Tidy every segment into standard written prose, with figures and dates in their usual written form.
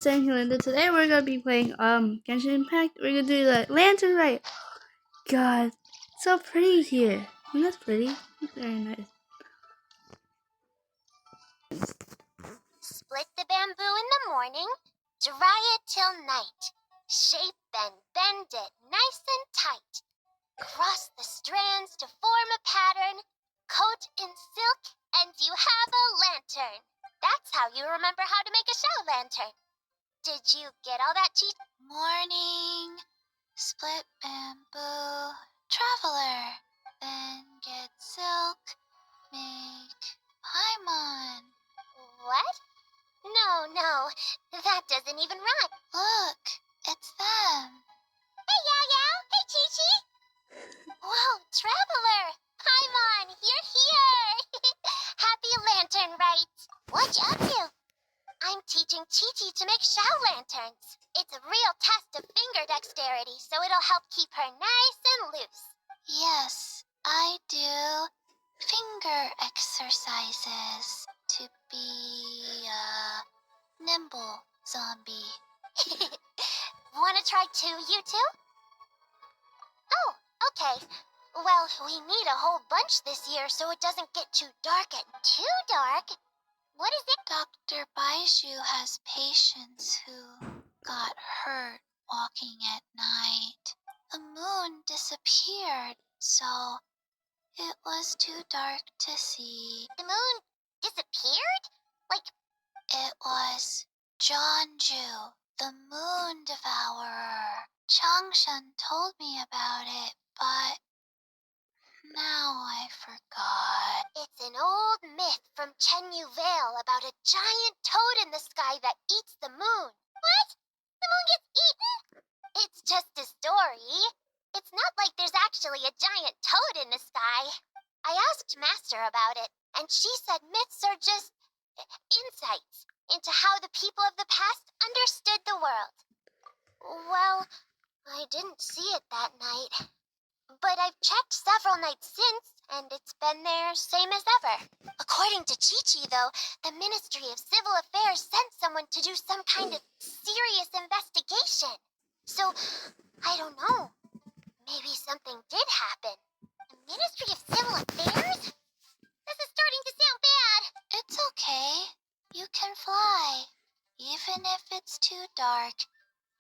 Linda. Today we're gonna be playing Genshin Impact. We're gonna do the lantern rite. God, it's so pretty here. Isn't that pretty? It's very nice. Split the bamboo in the morning, dry it till night. Shape and bend it nice and tight. Cross the strands to form a pattern, coat in silk, and you have a lantern. That's how you remember how to make a shell lantern. Did you get all that, Cheat? Morning, split bamboo, traveler, then get silk, make paimon. What? No, that doesn't even rhyme. Look, it's them. Hey, Yao Yao. Hey, Chi Chi. Whoa, traveler. Paimon, you're here. Happy lantern rite. What you up to? I'm teaching Chi Chi to make shell lanterns. It's a real test of finger dexterity, so it'll help keep her nice and loose. Yes, I do finger exercises to be a nimble zombie. Wanna try too, you two? Oh, okay. Well, we need a whole bunch this year so it doesn't get too dark and too dark. What is it? Dr. Baiju has patients who got hurt walking at night. The moon disappeared, so it was too dark to see. The moon disappeared? Like, it was Jeonju, the moon devourer. Changshan told me about it, but now I forgot. It's an old myth from Chenyu Vale about a giant toad in the sky that eats the moon. What? The moon gets eaten? It's just a story. It's not like there's actually a giant toad in the sky. I asked Master about it, and she said myths are just insights into how the people of the past understood the world. Well, I didn't see it that night. But I've checked several nights since, and it's been there same as ever. According to Chi-Chi, though, the Ministry of Civil Affairs sent someone to do some kind of serious investigation. So, I don't know. Maybe something did happen. The Ministry of Civil Affairs? This is starting to sound bad. It's okay. You can fly. Even if it's too dark,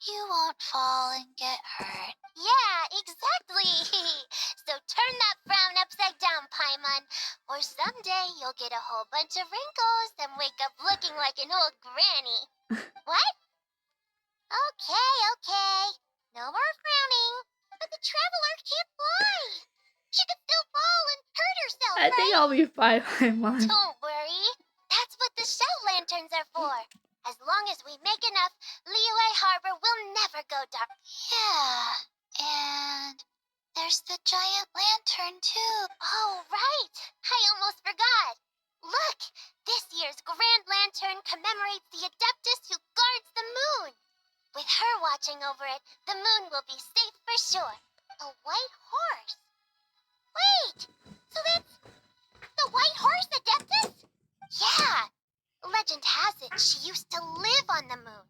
you won't fall and get hurt. Yeah, exactly. So turn that frown upside down, Paimon, or someday you'll get a whole bunch of wrinkles and wake up looking like an old granny. What? Okay. No more frowning. But the traveler can't fly. She could still fall and hurt herself, I think I'll be fine, Paimon. Don't worry. That's what the shell lanterns are for. As long as we make enough, Liyue Harbor will never go dark. Yeah, and there's the giant lantern, too. Oh, right. I almost forgot. Look, this year's Grand Lantern commemorates the Adeptus who guards the moon. With her watching over it, the moon will be safe for sure. A white horse. Wait, so that's the white horse Adeptus? Yeah. Legend has it she used to live on the moon.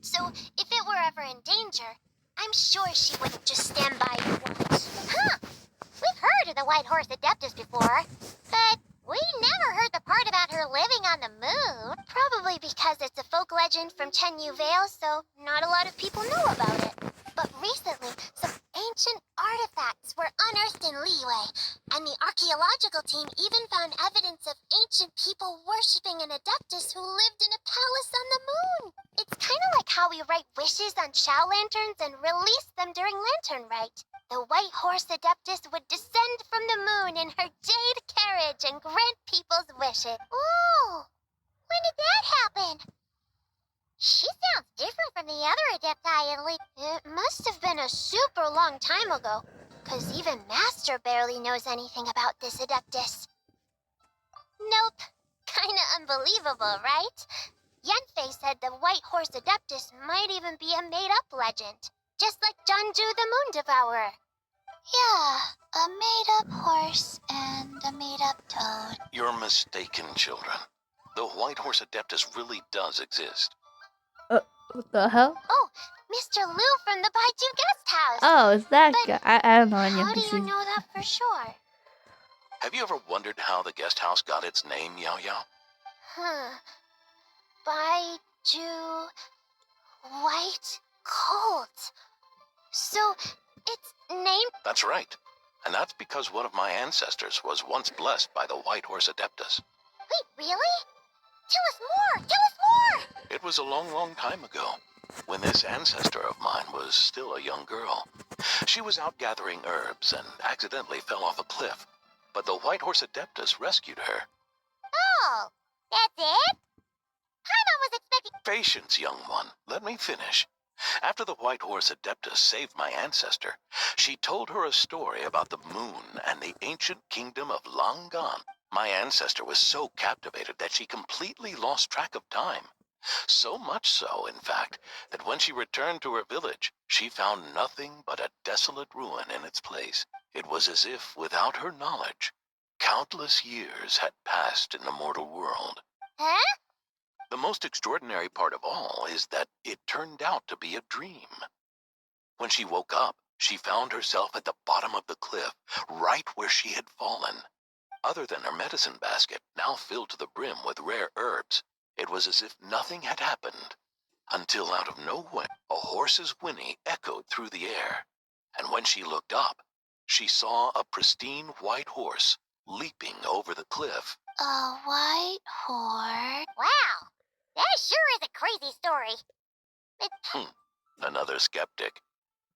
So if it were ever in danger, I'm sure she wouldn't just stand by and watch. Huh. We've heard of the White Horse Adeptus before, but we never heard the part about her living on the moon. Probably because it's a folk legend from Chenyu Vale, so not a lot of people know about it. But recently, some ancient artifacts were unearthed in Liyue, and the archaeological team even found evidence of ancient people worshipping an Adeptus who lived in a palace on the moon. It's kind of like how we write wishes on shell lanterns and release them during Lantern Rite. The White Horse Adeptus would descend from the moon in her jade carriage and grant people's wishes. Ooh! When did that happen? She sounds different from the other Adepti, at least. It must have been a super long time ago, because even Master barely knows anything about this Adeptus. Nope. Kinda unbelievable, right? Yanfei said the White Horse Adeptus might even be a made-up legend, just like Jeonju the Moon Devourer. Yeah, a made-up horse and a made-up toad. You're mistaken, children. The White Horse Adeptus really does exist. What the hell? Oh, Mr. Lou from the Baidu guest house. Oh, it's that But guy. I don't know any how do NPCs. you know that for sure? Have you ever wondered how the guest house got its name, Yao Yao? Baidu White Colt. So, it's named... That's right. And that's because one of my ancestors was once blessed by the White Horse Adeptus. Wait, really? Tell us more! Tell us more! It was a long, long time ago, when this ancestor of mine was still a young girl. She was out gathering herbs and accidentally fell off a cliff, but the White Horse Adeptus rescued her. Oh, that's it? Paimon was expecting... Patience, young one. Let me finish. After the White Horse Adeptus saved my ancestor, she told her a story about the moon and the ancient kingdom of long gone. My ancestor was so captivated that she completely lost track of time. So much so, in fact, that when she returned to her village, she found nothing but a desolate ruin in its place. It was as if, without her knowledge, countless years had passed in the mortal world. Huh? The most extraordinary part of all is that it turned out to be a dream. When she woke up, she found herself at the bottom of the cliff, right where she had fallen. Other than her medicine basket, now filled to the brim with rare herbs, it was as if nothing had happened. Until out of nowhere, a horse's whinny echoed through the air. And when she looked up, she saw a pristine white horse leaping over the cliff. A white horse? Wow, that sure is a crazy story. Another skeptic.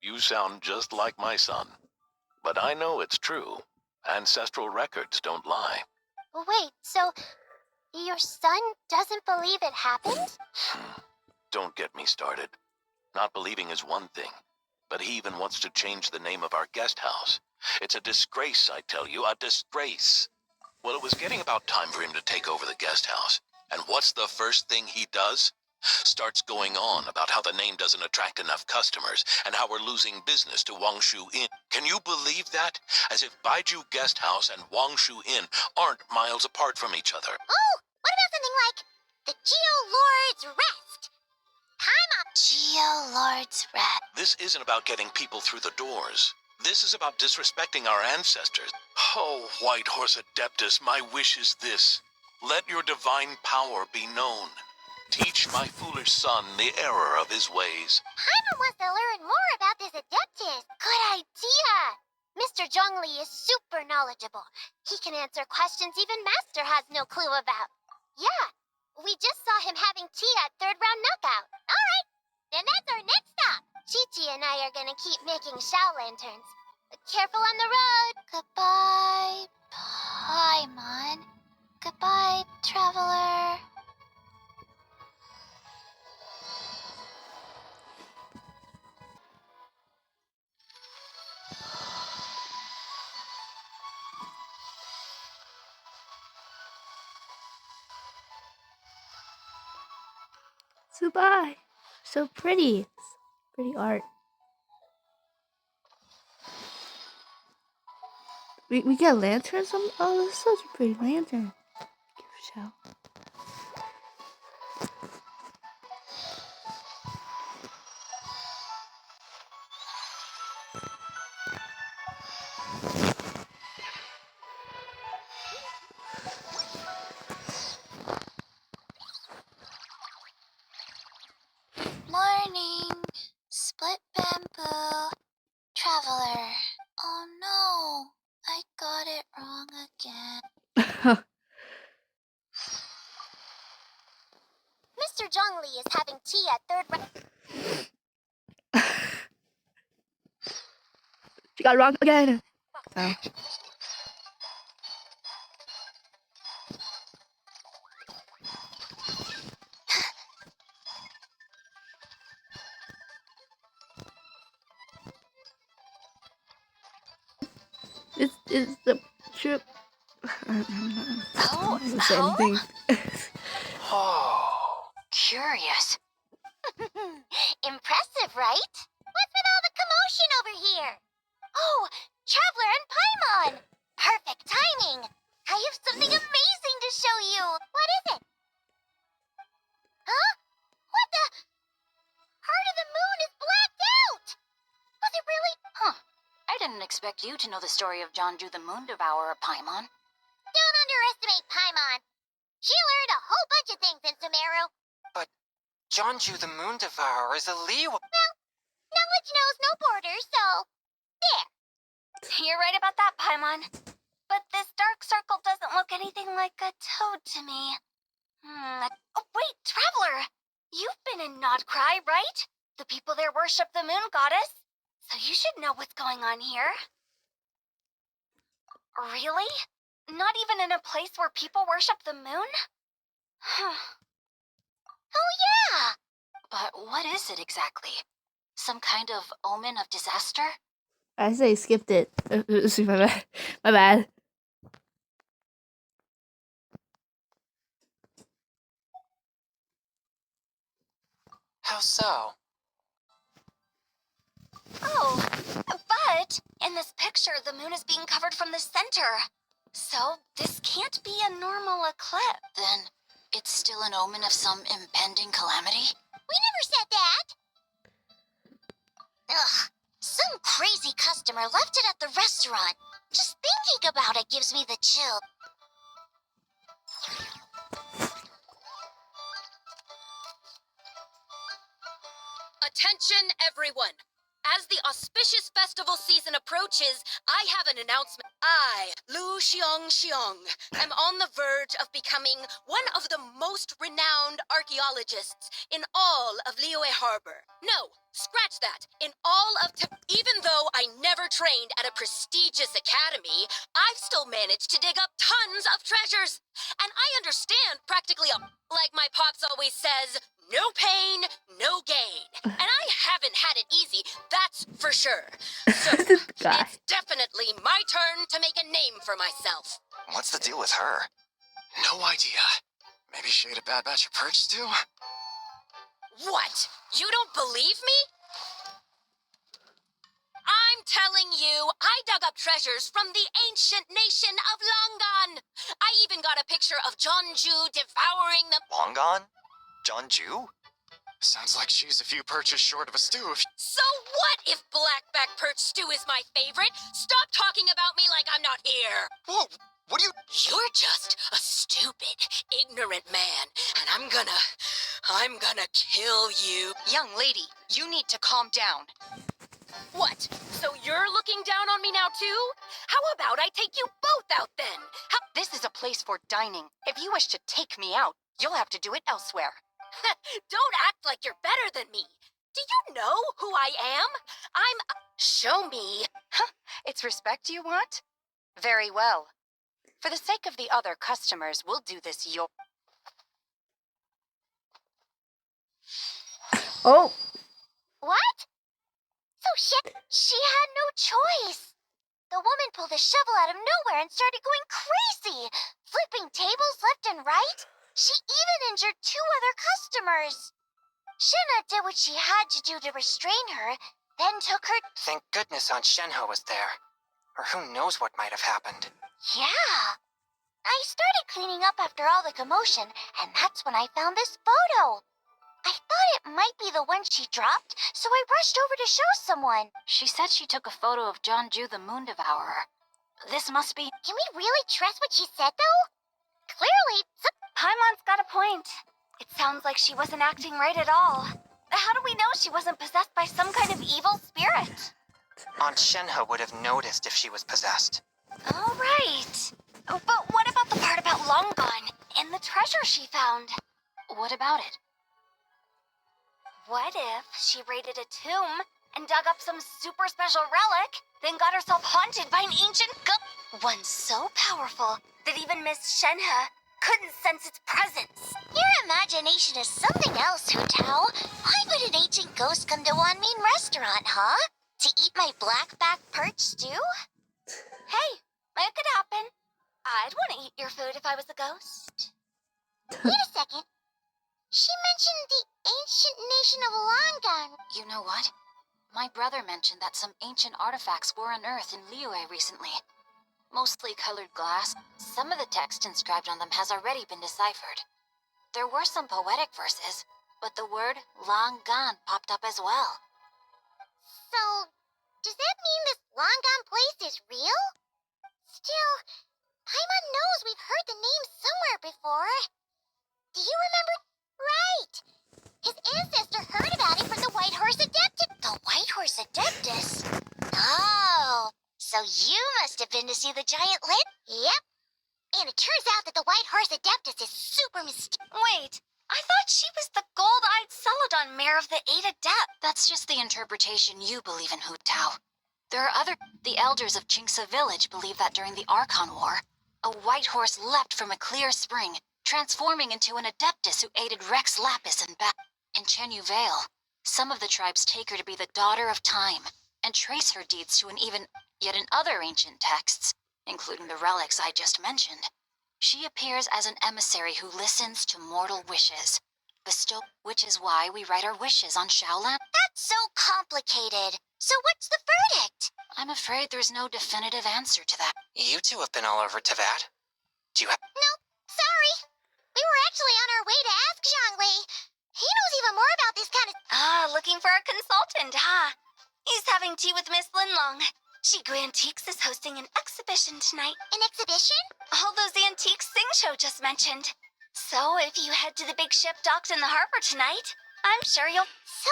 You sound just like my son. But I know it's true. Ancestral records don't lie. Wait, so your son doesn't believe it happened? Don't get me started. Not believing is one thing, but he even wants to change the name of our guest house. It's a disgrace, I tell you, a disgrace. Well, it was getting about time for him to take over the guest house. And what's the first thing he does? Starts going on about how the name doesn't attract enough customers and how we're losing business to Wangshu Inn. Can you believe that? As if Baiju Guest House and Wangshu Inn aren't miles apart from each other. Oh, what about something like the Geo Lord's Rest? Paimon. Geo Lord's Rest. This isn't about getting people through the doors. This is about disrespecting our ancestors. Oh, White Horse Adeptus, my wish is this. Let your divine power be known. Teach my foolish son the error of his ways. Paimon wants to learn more about this Adeptus. Good idea. Mr. Zhongli is super knowledgeable. He can answer questions even Master has no clue about. Yeah, we just saw him having tea at third round knockout. All right, then that's our next stop. Chi-Chi and I are gonna keep making Shao lanterns. Careful on the road. Goodbye, Paimon. Goodbye, traveler. Subai. So pretty. Pretty art. We get lanterns? Oh, this is such a pretty lantern. Show. Morning. Split bamboo. Traveler. Oh no. I got it wrong again. Mr. Zhongli is having tea at third round. She got it wrong again. Oh. It's the trip. Oh. Oh. Curious. Impressive, right? What's with all the commotion over here? Oh, Traveler and Paimon! Perfect timing! I have something amazing to show you! What is it? Huh? What the? expect you to know the story of Jonju the Moon Devourer, Paimon. Don't underestimate Paimon. She learned a whole bunch of things in Sumeru. But Jonju the Moon Devourer is a Liyue. Knowledge knows no borders, so there. You're right about that, Paimon. But this dark circle doesn't look anything like a toad to me. Oh, wait, Traveler! You've been in Nodcry, right? The people there worship the moon goddess. So you should know what's going on here. Really? Not even in a place where people worship the moon? Oh yeah! But what is it exactly? Some kind of omen of disaster? I say skipped it. My bad. My bad. How so? Oh, but in this picture, the moon is being covered from the center. So this can't be a normal eclipse. Then it's still an omen of some impending calamity? We never said that! Ugh, some crazy customer left it at the restaurant. Just thinking about it gives me the chill. Attention, everyone! As the auspicious festival season approaches, I have an announcement. I, Lu Xiong, am on the verge of becoming one of the most renowned archaeologists in all of Liyue Harbor. No, scratch that. In all of even though I never trained at a prestigious academy, I've still managed to dig up tons of treasures. And I understand practically, like my pops always says, no pain, no gain. And I haven't had it easy, that's for sure. So, This guy. it's definitely my turn to make a name for myself. What's the deal with her? No idea. Maybe she ate a bad batch of perch stew? What? You don't believe me? I'm telling you, I dug up treasures from the ancient nation of Longan. I even got a picture of Jonju devouring them. Longan? Jonju? Sounds like she's a few perches short of a stew. So what if blackback perch stew is my favorite? Stop talking about me like I'm not here. Whoa, what do you... You're just a stupid, ignorant man, and I'm gonna kill you. Young lady, you need to calm down. What? So you're looking down on me now too? How about I take you both out then? This is a place for dining. If you wish to take me out, you'll have to do it elsewhere. Don't act like you're better than me. Do you know who I am? Show me. It's respect you want? Very well. For the sake of the other customers, we'll do this Oh. What? So she had no choice. The woman pulled a shovel out of nowhere and started going crazy, flipping tables left and right. She even injured 2 other customers. Shenhe did what she had to do to restrain her, then took her... Thank goodness Aunt Shenhe was there. Or who knows what might have happened. Yeah. I started cleaning up after all the commotion, and that's when I found this photo. I thought it might be the one she dropped, so I rushed over to show someone. She said she took a photo of Jonju the Moon Devourer. This must be... Can we really trust what she said, though? Clearly, Paimon's got a point. It sounds like she wasn't acting right at all. How do we know she wasn't possessed by some kind of evil spirit? Aunt Shenhe would have noticed if she was possessed. All right. But what about the part about Longan and the treasure she found? What about it? What if she raided a tomb and dug up some super special relic, then got herself haunted by an ancient one so powerful that even Miss Shenhe couldn't sense its presence? your imagination is something else, Hu Tao. Why would an ancient ghost come to Wanmin restaurant, huh? To eat my blackback perch stew? Hey, it could happen. I'd want to eat your food if I was a ghost. Wait a second. She mentioned the ancient nation of Longan. You know what? My brother mentioned that some ancient artifacts were unearthed in Liyue recently. Mostly colored glass. Some of the text inscribed on them has already been deciphered. There were some poetic verses, but the word Longan popped up as well. So, Does that mean this long-gone place is real? Still, Paimon knows we've heard the name somewhere before. Do you remember? Right! His ancestor heard about it from the White Horse Adeptus. The White Horse Adeptus? Oh, so you must have been to see the giant lid? Yep. And it turns out that the White Horse Adeptus is super mysterious. Wait, I thought she was the gold-eyed Celadon mare of the Eight Adept. That's just the interpretation you believe in, Hu Tao. There are other... The elders of Jingsa village believe that during the Archon War, a white horse leapt from a clear spring, transforming into an Adeptus who aided Rex Lapis in battle. In Chenyu Vale, some of the tribes take her to be the daughter of time, and trace her deeds to an even... Yet in other ancient texts, including the relics I just mentioned, she appears as an emissary who listens to mortal wishes, which is why we write our wishes on Shaolan. That's so complicated. So what's the verdict? I'm afraid there's no definitive answer to that. You two have been all over Teyvat. Do you have... Nope, sorry. We were actually on our way to ask Zhongli. He knows even more about this kind of... Looking for a consultant, huh? He's having tea with Miss Linlong. Shigu Antiques is hosting an exhibition tonight. An exhibition? All those antiques Sing Show just mentioned. So if you head to the big ship docked in the harbor tonight, I'm sure you'll... So,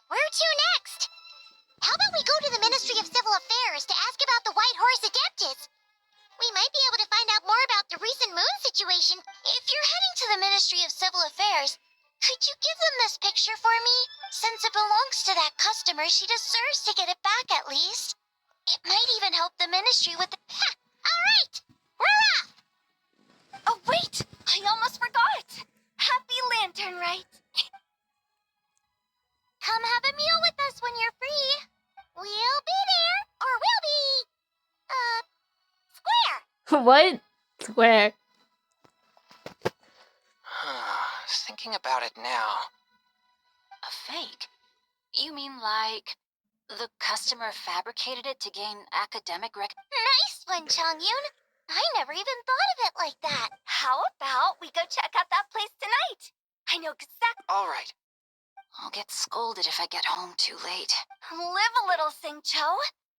where to next? How about we go to the Ministry of Civil Affairs to ask about the White Horse Adeptus? We might be able to find out more about the recent moon situation. If you're heading to the Ministry of Civil Affairs, could you give them this picture for me? Since it belongs to that customer, she deserves to get it back at least. It might even help the ministry with the... Ha! All right! We're off! Oh, wait! I almost forgot! Happy Lantern Rite! Come have a meal with us when you're free. We'll be there, or we'll be... square. What? Square. Thinking about it now. A fake? You mean like... the customer fabricated it to gain academic Nice one, Chongyun. I never even thought of it like that. How about we go check out that place tonight? I know exactly... All right. I'll get scolded if I get home too late. Live a little, Sing-Cho.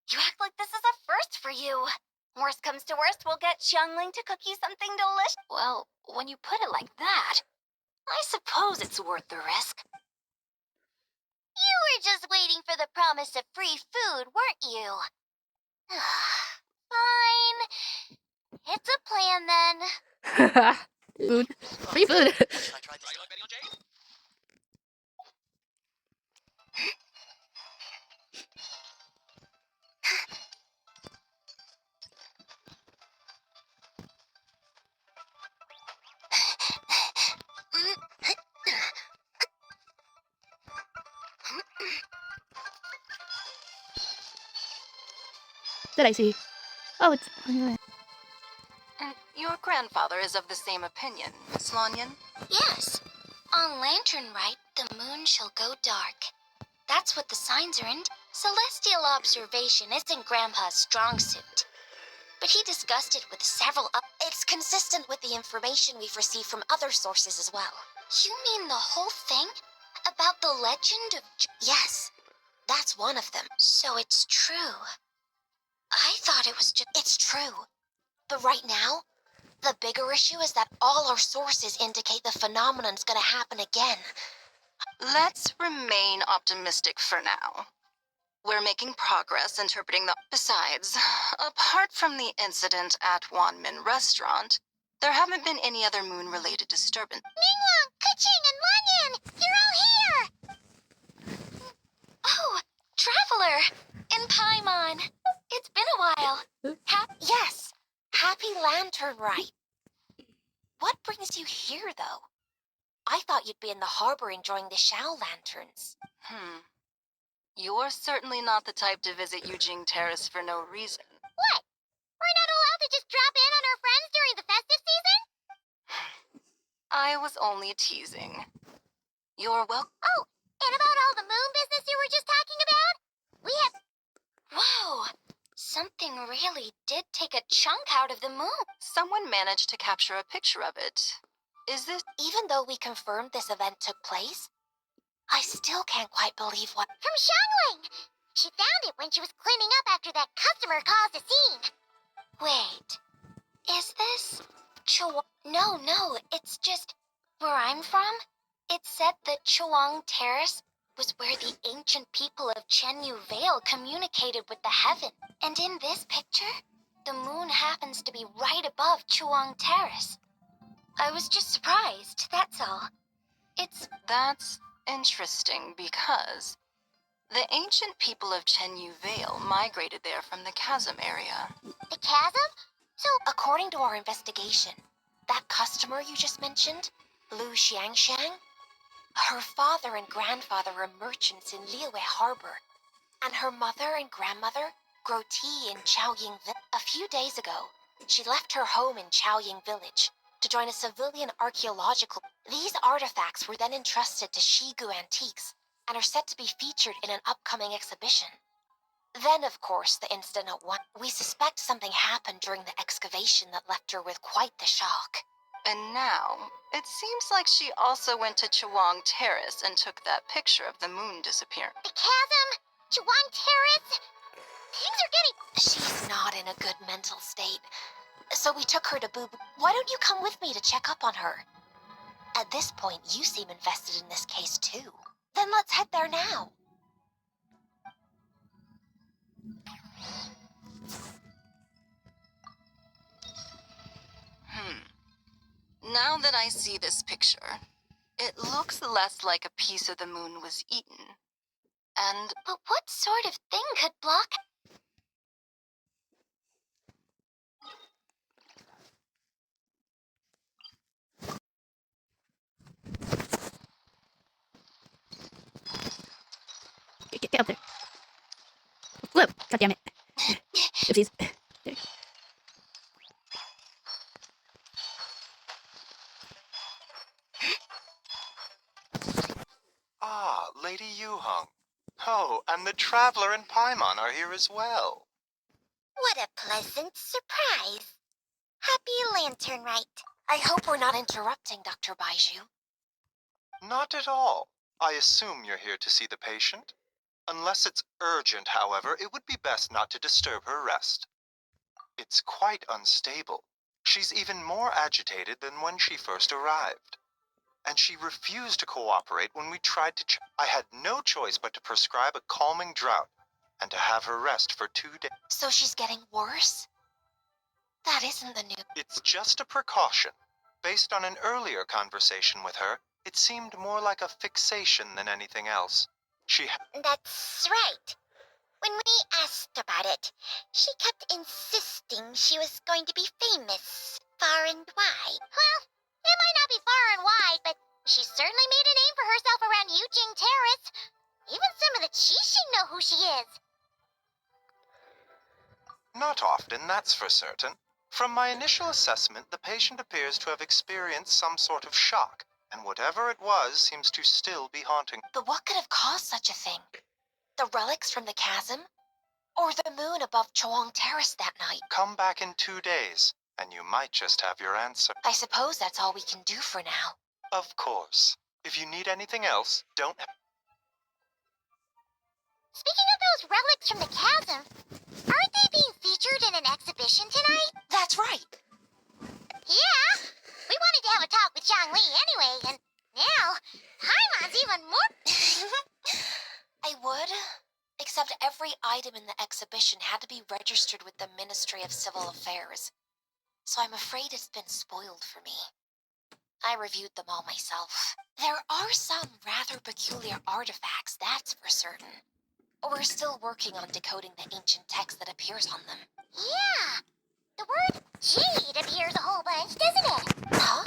You act like this is a first for you. Worst comes to worst, we'll get Xiangling to cook you something delicious. Well, when you put it like that, I suppose it's worth the risk. You were just waiting for the promise of free food, weren't you? Fine. It's a plan then. Food. Free food. Should I try this? Betting on Jane? Did I see? Oh, it's... And your grandfather is of the same opinion, Miss Lanyan? Yes. On Lantern Rite, the moon shall go dark. That's what the signs are in. Celestial observation isn't Grandpa's strong suit. But he discussed it with several It's consistent with the information we've received from other sources as well. You mean the whole thing? About the legend of... Yes. That's one of them. So it's true. I thought it was just... It's true. But right now, the bigger issue is that all our sources indicate the phenomenon's gonna happen again. Let's remain optimistic for now. We're making progress interpreting the... Besides, apart from the incident at Wanmin Restaurant, there haven't been any other moon-related disturbance. Minglong, Kuching, and Lanyan! You're all here! Oh, Traveler! In Paimon. It's been a while. Yes, Happy Lantern Rite. What brings you here, though? I thought you'd be in the harbor enjoying the Shao Lanterns. You're certainly not the type to visit Yujing Terrace for no reason. What? We're not allowed to just drop in on our friends during the festive season? I was only teasing. You're welcome. Oh, and about all the moon business you were just talking about? We have... Whoa! Something really did take a chunk out of the moon. Someone managed to capture a picture of it. Is this... Even though we confirmed this event took place, I still can't quite believe what... From Xiangling! She found it when she was cleaning up after that customer caused a scene. Wait, is this No, it's just where I'm from. It said that Chuang Terrace was where the ancient people of Chenyu Vale communicated with the heaven. And in this picture, the moon happens to be right above Chuang Terrace. I was just surprised, that's all. That's interesting because the ancient people of Chenyu Vale migrated there from the chasm area. The chasm? So, According to our investigation, that customer you just mentioned, Lu Xiangxiang, her father and grandfather are merchants in Liyue Harbor, and her mother and grandmother grow tea in Chaoying Village. A few days ago, she left her home in Chaoying Village to join a civilian archaeological. These artifacts were then entrusted to Shigu Antiques and are set to be featured in an upcoming exhibition. Then, of course, the incident at one. We suspect something happened during the excavation that left her with quite the shock. And now, it seems like she also went to Chuang Terrace and took that picture of the moon disappearing. the chasm? Chuan Terrace? Things are getting... She's not in a good mental state, so we took her to Boo. Why don't you come with me to check up on her? At this point, you seem invested in this case too. Then let's head there now. Now that I see this picture, it looks less like a piece of the moon was eaten. And But what sort of thing could block? Get up there. Flip. God damn it. Oopsies. There. Ah, Lady Yuhong. Oh, and the Traveler and Paimon are here as well. What a pleasant surprise. Happy Lantern Rite. I hope we're not interrupting, Dr. Baiju. Not at all. I assume you're here to see the patient. Unless it's urgent, however, it would be best not to disturb her rest. It's quite unstable. She's even more agitated than when she first arrived. And she refused to cooperate when we tried to I had no choice but to prescribe a calming draught and to have her rest for 2 days. So she's getting worse? That isn't the news. It's just a precaution. Based on an earlier conversation with her, it seemed more like a fixation than anything else. That's right. When we asked about it, she kept insisting she was going to be famous, far and wide. Well, it might not be far and wide, but she certainly made a name for herself around Yujing Terrace. Even some of the Qixing know who she is. Not often, that's for certain. From my initial assessment, the patient appears to have experienced some sort of shock, and whatever it was seems to still be haunting. But what could have caused such a thing? The relics from the chasm? Or the moon above Chuang Terrace that night? Come back in 2 days, and you might just have your answer. I suppose that's all we can do for now. Of course. If you need anything else, don't... Speaking of those relics from the chasm, aren't they being featured in an exhibition tonight? That's right. Yeah. We wanted to have a talk with Zhang Li anyway, and now Paimon's even more... I would, except every item in the exhibition had to be registered with the Ministry of Civil Affairs. So I'm afraid it's been spoiled for me. I reviewed them all myself. There are some rather peculiar artifacts, that's for certain. We're still working on decoding the ancient text that appears on them. Yeah. The word jade appears a whole bunch, doesn't it? Huh?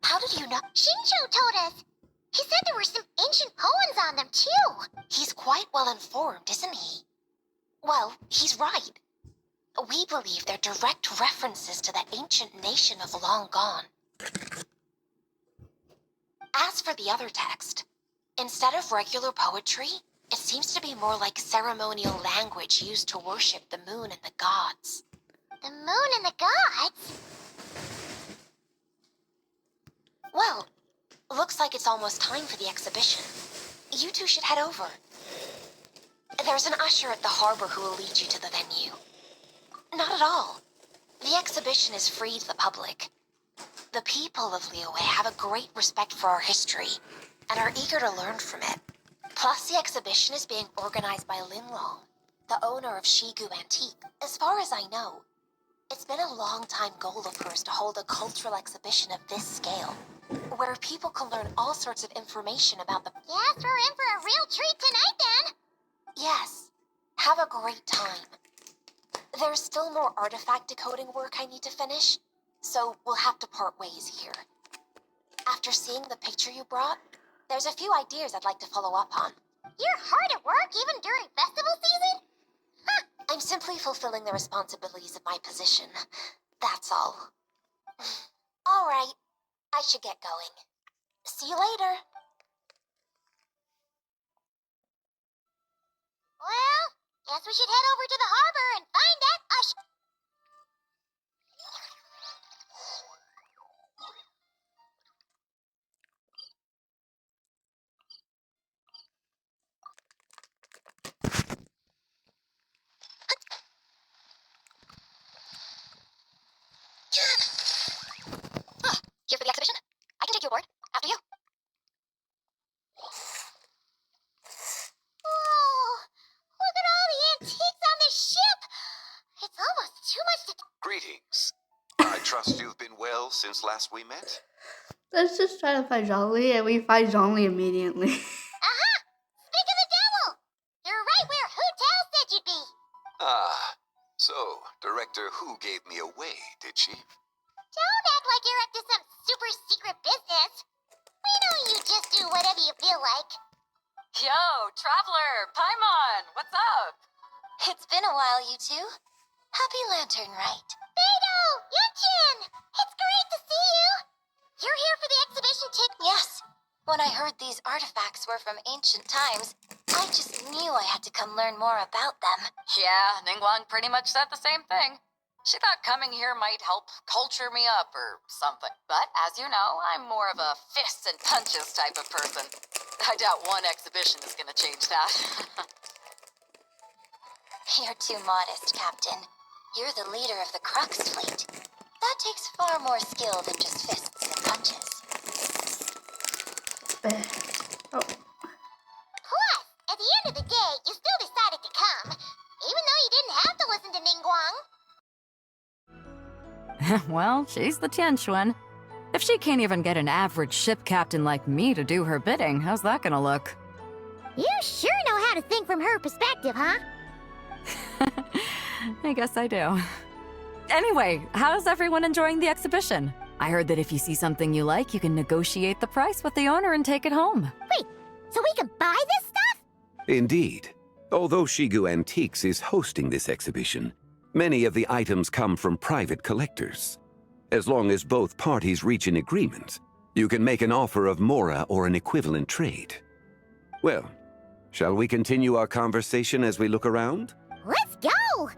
How did you know? Shincho told us. He said there were some ancient poems on them, too. He's quite well informed, isn't he? Well, he's right. We believe they're direct references to the ancient nation of long gone. As for the other text, instead of regular poetry, it seems to be more like ceremonial language used to worship the moon and the gods. The moon and the gods? Well, looks like it's almost time for the exhibition. You two should head over. There's an usher at the harbor who will lead you to the venue. Not at all. The exhibition is free to the public. The people of Liyue have a great respect for our history and are eager to learn from it. Plus, the exhibition is being organized by Linlong, the owner of Shigu Antique. As far as I know, it's been a long-time goal of hers to hold a cultural exhibition of this scale, where people can learn all sorts of information about the... Yes, we're in for a real treat tonight, then. Yes. Have a great time. There's still more artifact decoding work I need to finish, so we'll have to part ways here. After seeing the picture you brought, there's a few ideas I'd like to follow up on. You're hard at work even during festival season? I'm simply fulfilling the responsibilities of my position. That's all. All right. I should get going. See you later. Well, guess we should head over to the harbor and find that usher. Here for the exhibition? I can take you aboard. After you. Whoa! Look at all the antiques on this ship! It's almost too much to... Greetings. I trust you've been well since last we met? Let's just try to find Zhongli, and we find Zhongli immediately. Aha! Speak of the devil! You're right where Hu Tao said you'd be. Ah, so Director Hu gave me away, did she? Don't act like you're up to some super secret business. We know you just do whatever you feel like. Yo, Traveler, Paimon, what's up? It's been a while, you two. Happy Lantern Rite. Beidou! Yunchin! It's great to see you! You're here for the exhibition Yes. When I heard these artifacts were from ancient times, I just knew I had to come learn more about them. Yeah, Ningguang pretty much said the same thing. She thought coming here might help culture me up or something. But as you know, I'm more of a fists and punches type of person. I doubt one exhibition is gonna change that. You're too modest, Captain. You're the leader of the Crux fleet. That takes far more skill than just fists and punches. Oh, Plus, at the end of the day, you still decided to come, even though you didn't have to listen to Ningguang. Well, she's the Tianquan. If she can't even get an average ship captain like me to do her bidding, how's that gonna look? You sure know how to think from her perspective, huh? I guess I do. Anyway, how's everyone enjoying the exhibition? I heard that if you see something you like, you can negotiate the price with the owner and take it home. Wait, so we can buy this stuff? Indeed. Although Shigu Antiques is hosting this exhibition, many of the items come from private collectors. As long as both parties reach an agreement, you can make an offer of mora or an equivalent trade. Well, shall we continue our conversation as we look around? Let's go!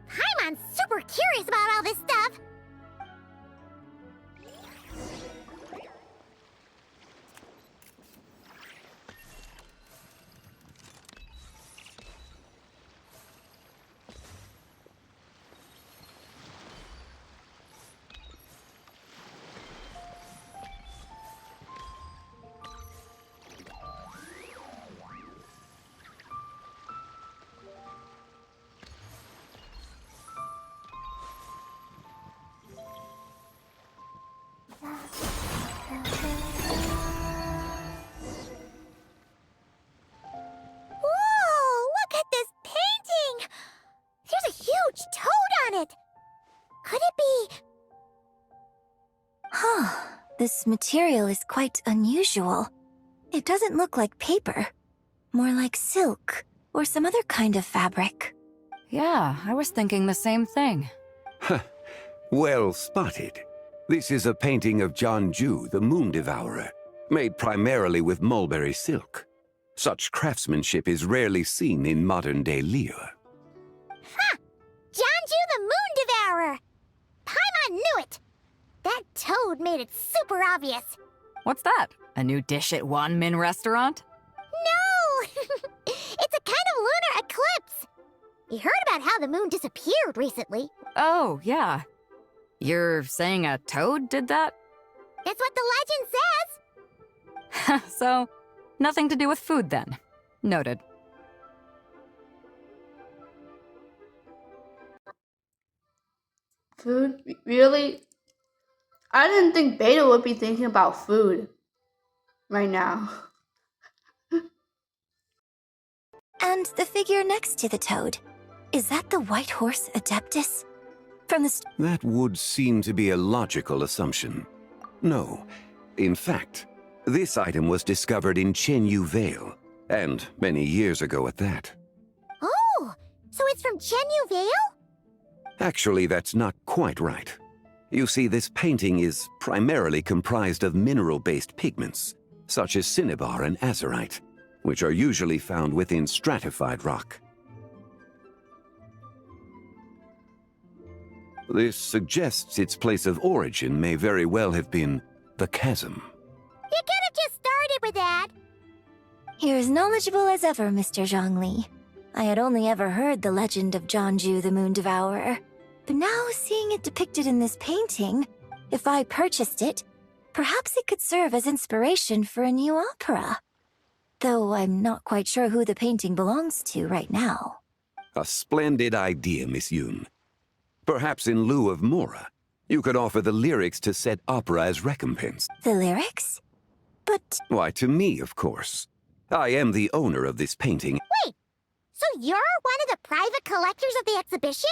Paimon's super curious about all this stuff. Whoa! Look at this painting! There's a huge toad on it! Could it be... Huh. This material is quite unusual. It doesn't look like paper. More like silk, or some other kind of fabric. Yeah, I was thinking the same thing. Well spotted. This is a painting of Jianju, the Moon Devourer, made primarily with mulberry silk. Such craftsmanship is rarely seen in modern-day Liyue. Ha! Jianju the Moon Devourer! Paimon knew it! That toad made it super obvious. What's that? A new dish at Wanmin restaurant? No! It's a kind of lunar eclipse! You heard about how the moon disappeared recently. Oh, yeah. You're saying a toad did that? It's what the legend says. So, nothing to do with food then. Noted. Food? Really? I didn't think Beta would be thinking about food right now. And the figure next to the toad, is that the white horse Adeptus? From the That would seem to be a logical assumption. No. In fact, this item was discovered in Chenyu Vale, and many years ago at that. Oh, so it's from Chenyu Vale? Actually, that's not quite right. You see, this painting is primarily comprised of mineral-based pigments, such as cinnabar and azurite, which are usually found within stratified rock. This suggests its place of origin may very well have been the chasm. You could have just started with that. You're as knowledgeable as ever, Mr. Zhongli. I had only ever heard the legend of Jianzhu the Moon Devourer. But now, seeing it depicted in this painting, if I purchased it, perhaps it could serve as inspiration for a new opera. Though I'm not quite sure who the painting belongs to right now. A splendid idea, Miss Yoon. Perhaps in lieu of Mora, you could offer the lyrics to said opera as recompense. The lyrics? But... Why, to me, of course. I am the owner of this painting. Wait, so you're one of the private collectors of the exhibition?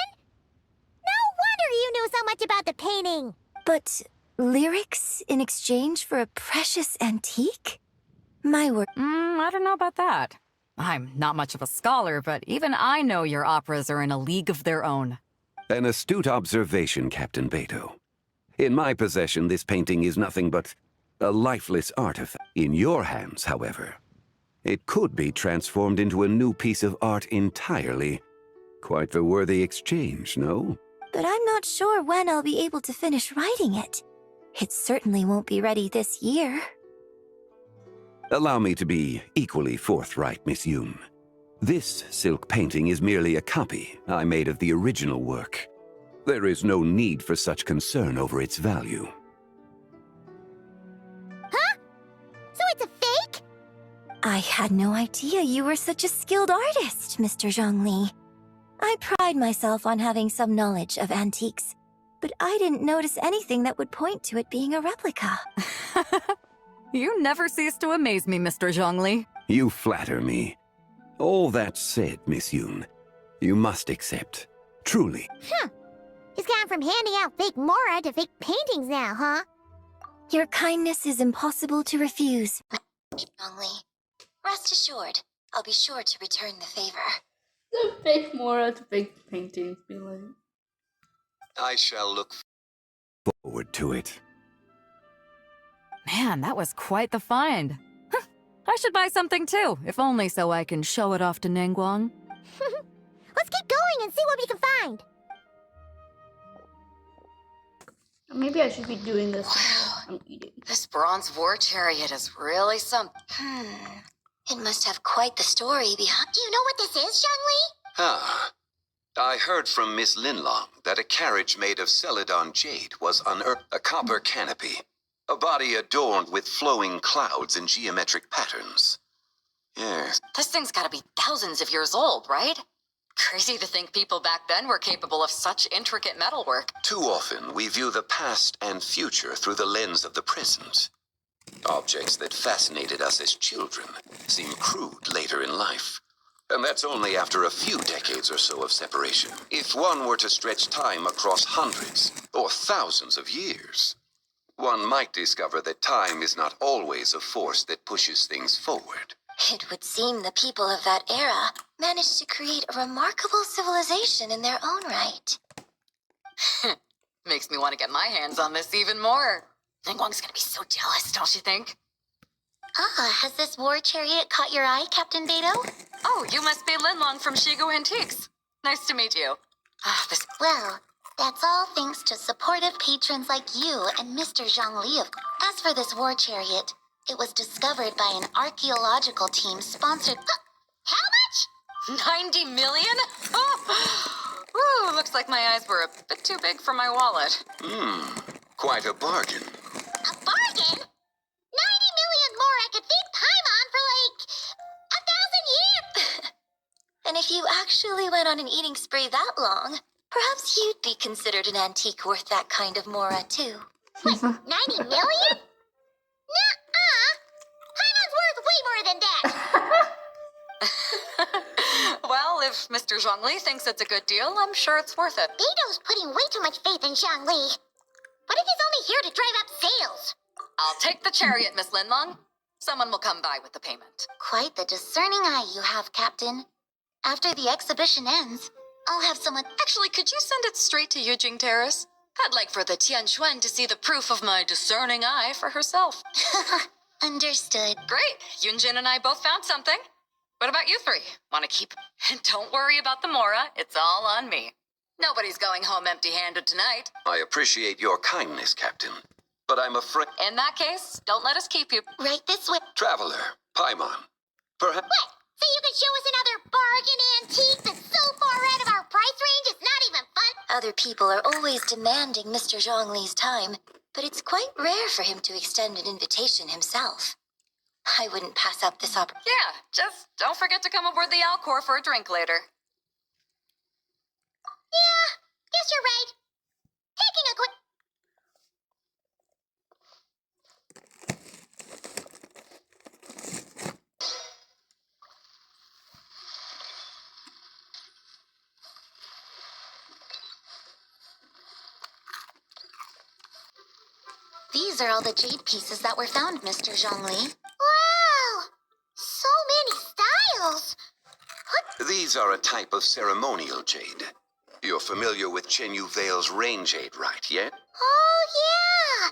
No wonder you knew so much about the painting. But lyrics in exchange for a precious antique? My word. I don't know about that. I'm not much of a scholar, but even I know your operas are in a league of their own. An astute observation, Captain Beto. In my possession, this painting is nothing but a lifeless artifact. In your hands, however, it could be transformed into a new piece of art entirely. Quite the worthy exchange, no? But I'm not sure when I'll be able to finish writing it. It certainly won't be ready this year. Allow me to be equally forthright, Miss Yoon. This silk painting is merely a copy I made of the original work. There is no need for such concern over its value. Huh? So it's a fake? I had no idea you were such a skilled artist, Mr. Zhongli. I pride myself on having some knowledge of antiques, but I didn't notice anything that would point to it being a replica. You never cease to amaze me, Mr. Zhongli. You flatter me. All that said, Miss Yoon, you must accept. Truly. He's gone from handing out fake Mora to fake paintings now, huh? Your kindness is impossible to refuse. Zhongli, rest assured, I'll be sure to return the favor. The fake Mora to fake paintings, be like. I shall look forward to it. Man, that was quite the find. I should buy something too, if only so I can show it off to Nangguang. Let's keep going and see what we can find. Maybe I should be doing this Wow. while I'm eating. This bronze war chariot is really something. It must have quite the story behind. Do you know what this is, Zhongli? Ah. I heard from Miss Linlong that a carriage made of Celadon jade was unearthed. A copper canopy. A body adorned with flowing clouds and geometric patterns. Yes. This thing's gotta be thousands of years old, right? Crazy to think people back then were capable of such intricate metalwork. Too often, we view the past and future through the lens of the present. Objects that fascinated us as children seem crude later in life. And that's only after a few decades or so of separation. If one were to stretch time across hundreds or thousands of years, one might discover that time is not always a force that pushes things forward. It would seem the people of that era managed to create a remarkable civilization in their own right. Makes me want to get my hands on this even more. Ningguang's gonna be so jealous, don't you think? Has this war chariot caught your eye, Captain Beto? Oh, you must be Linlong from Shigo Antiques. Nice to meet you. Well, that's all thanks to supportive patrons like you and Mr. Zhongli. As for this war chariot, it was discovered by an archaeological team sponsored... How much? 90 million? Ooh, looks like my eyes were a bit too big for my wallet. Quite a bargain. A bargain? 90 million more I could feed Paimon for like 1,000 years. And if you actually went on an eating spree that long, perhaps you'd be considered an antique worth that kind of mora, too. What, 90 million? Nuh-uh. Paimon's worth way more than that. Well, if Mr. Zhongli thinks it's a good deal, I'm sure it's worth it. Beto's putting way too much faith in Zhongli. What if he's only here to drive up sales? I'll take the chariot, Miss Linlong. Someone will come by with the payment. Quite the discerning eye you have, Captain. After the exhibition ends, I'll have someone... Actually, could you send it straight to Yujing Terrace? I'd like for the Tianquan to see the proof of my discerning eye for herself. Understood. Great. Yunjin and I both found something. What about you three? Want to keep? And don't worry about the mora. It's all on me. Nobody's going home empty-handed tonight. I appreciate your kindness, Captain, but I'm afraid... In that case, don't let us keep you. Right this way. Traveler, Paimon, perhaps... What? So you can show us another bargain antique that's so far out of our price range it's not even fun? Other people are always demanding Mr. Zhongli's time, but it's quite rare for him to extend an invitation himself. I wouldn't pass up this opportunity. Yeah, just don't forget to come aboard the Alcor for a drink later. Yeah, guess you're right. Taking a quick... These are all the jade pieces that were found, Mr. Zhongli. Wow! So many styles! These are a type of ceremonial jade. You're familiar with Chenyu Vale's rain jade, right, yeah? Oh, yeah!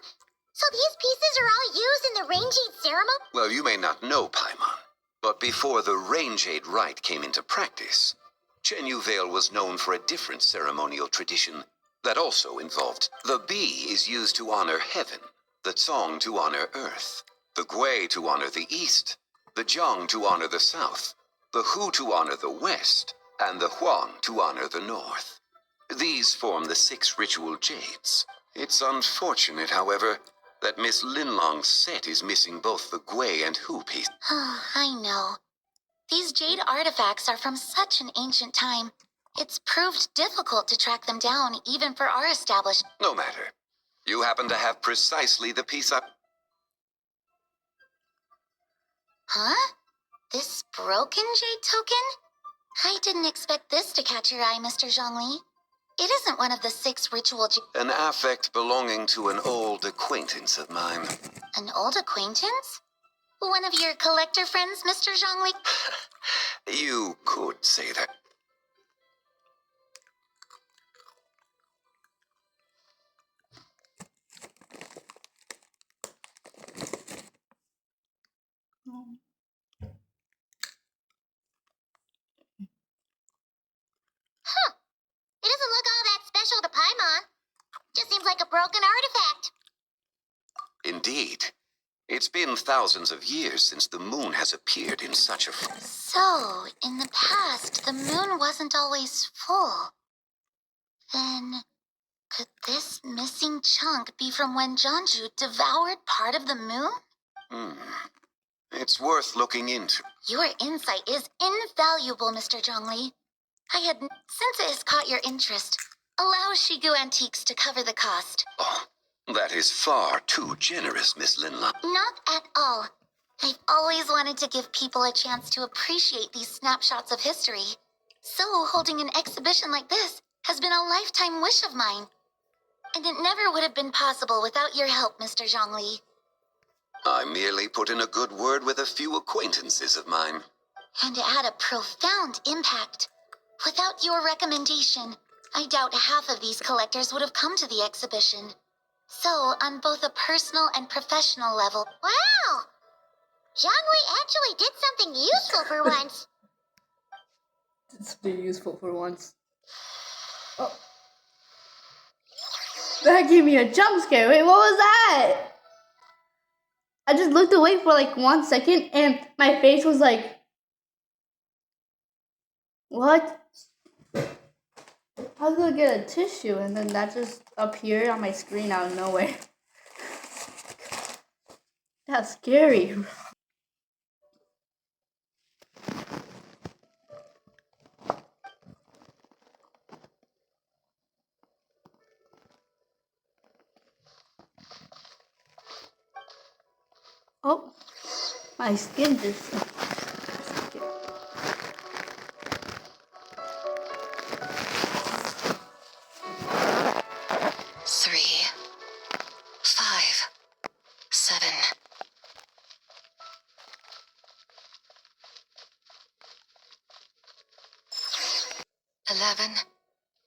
So these pieces are all used in the rain jade ceremony? Well, you may not know, Paimon, but before the rain jade rite came into practice, Chenyu Vale was known for a different ceremonial tradition that also involved. The bee is used to honor heaven, the Tsong to honor earth, the Gui to honor the east, the Jiang to honor the south, the Hu to honor the west, and the Huang to honor the north. These form the 6 ritual jades. It's unfortunate, however, that Miss Linlong's set is missing both the Gui and Hu piece. Oh, I know. These jade artifacts are from such an ancient time. It's proved difficult to track them down, even for our establishment. No matter. You happen to have precisely the piece I... Huh? This broken jade token? I didn't expect this to catch your eye, Mr. Zhongli. It isn't one of the 6 ritual An affect belonging to an old acquaintance of mine. An old acquaintance? One of your collector friends, Mr. Zhongli? You could say that. Huh. It doesn't look all that special to Paimon. Just seems like a broken artifact. Indeed. It's been thousands of years since the moon has appeared in such a... So, in the past, the moon wasn't always full. Then, could this missing chunk be from when Jeonju devoured part of the moon? It's worth looking into. Your insight is invaluable, Mr. Zhongli. Since it has caught your interest, allow Shigu Antiques to cover the cost. Oh, that is far too generous, Miss Linlong. Not at all. I've always wanted to give people a chance to appreciate these snapshots of history. So, holding an exhibition like this has been a lifetime wish of mine. And it never would have been possible without your help, Mr. Zhongli. I merely put in a good word with a few acquaintances of mine. And it had a profound impact. Without your recommendation, I doubt half of these collectors would have come to the exhibition. So, on both a personal and professional level... Wow! Zhongli actually did something useful for once. It's pretty useful for once. Oh. That gave me a jump scare. Wait, what was that? I just looked away for like 1 second and my face was like What? I was gonna get a tissue and then that just appeared on my screen out of nowhere. That's scary. Oh, my skin just. 3, 5, 7. 11,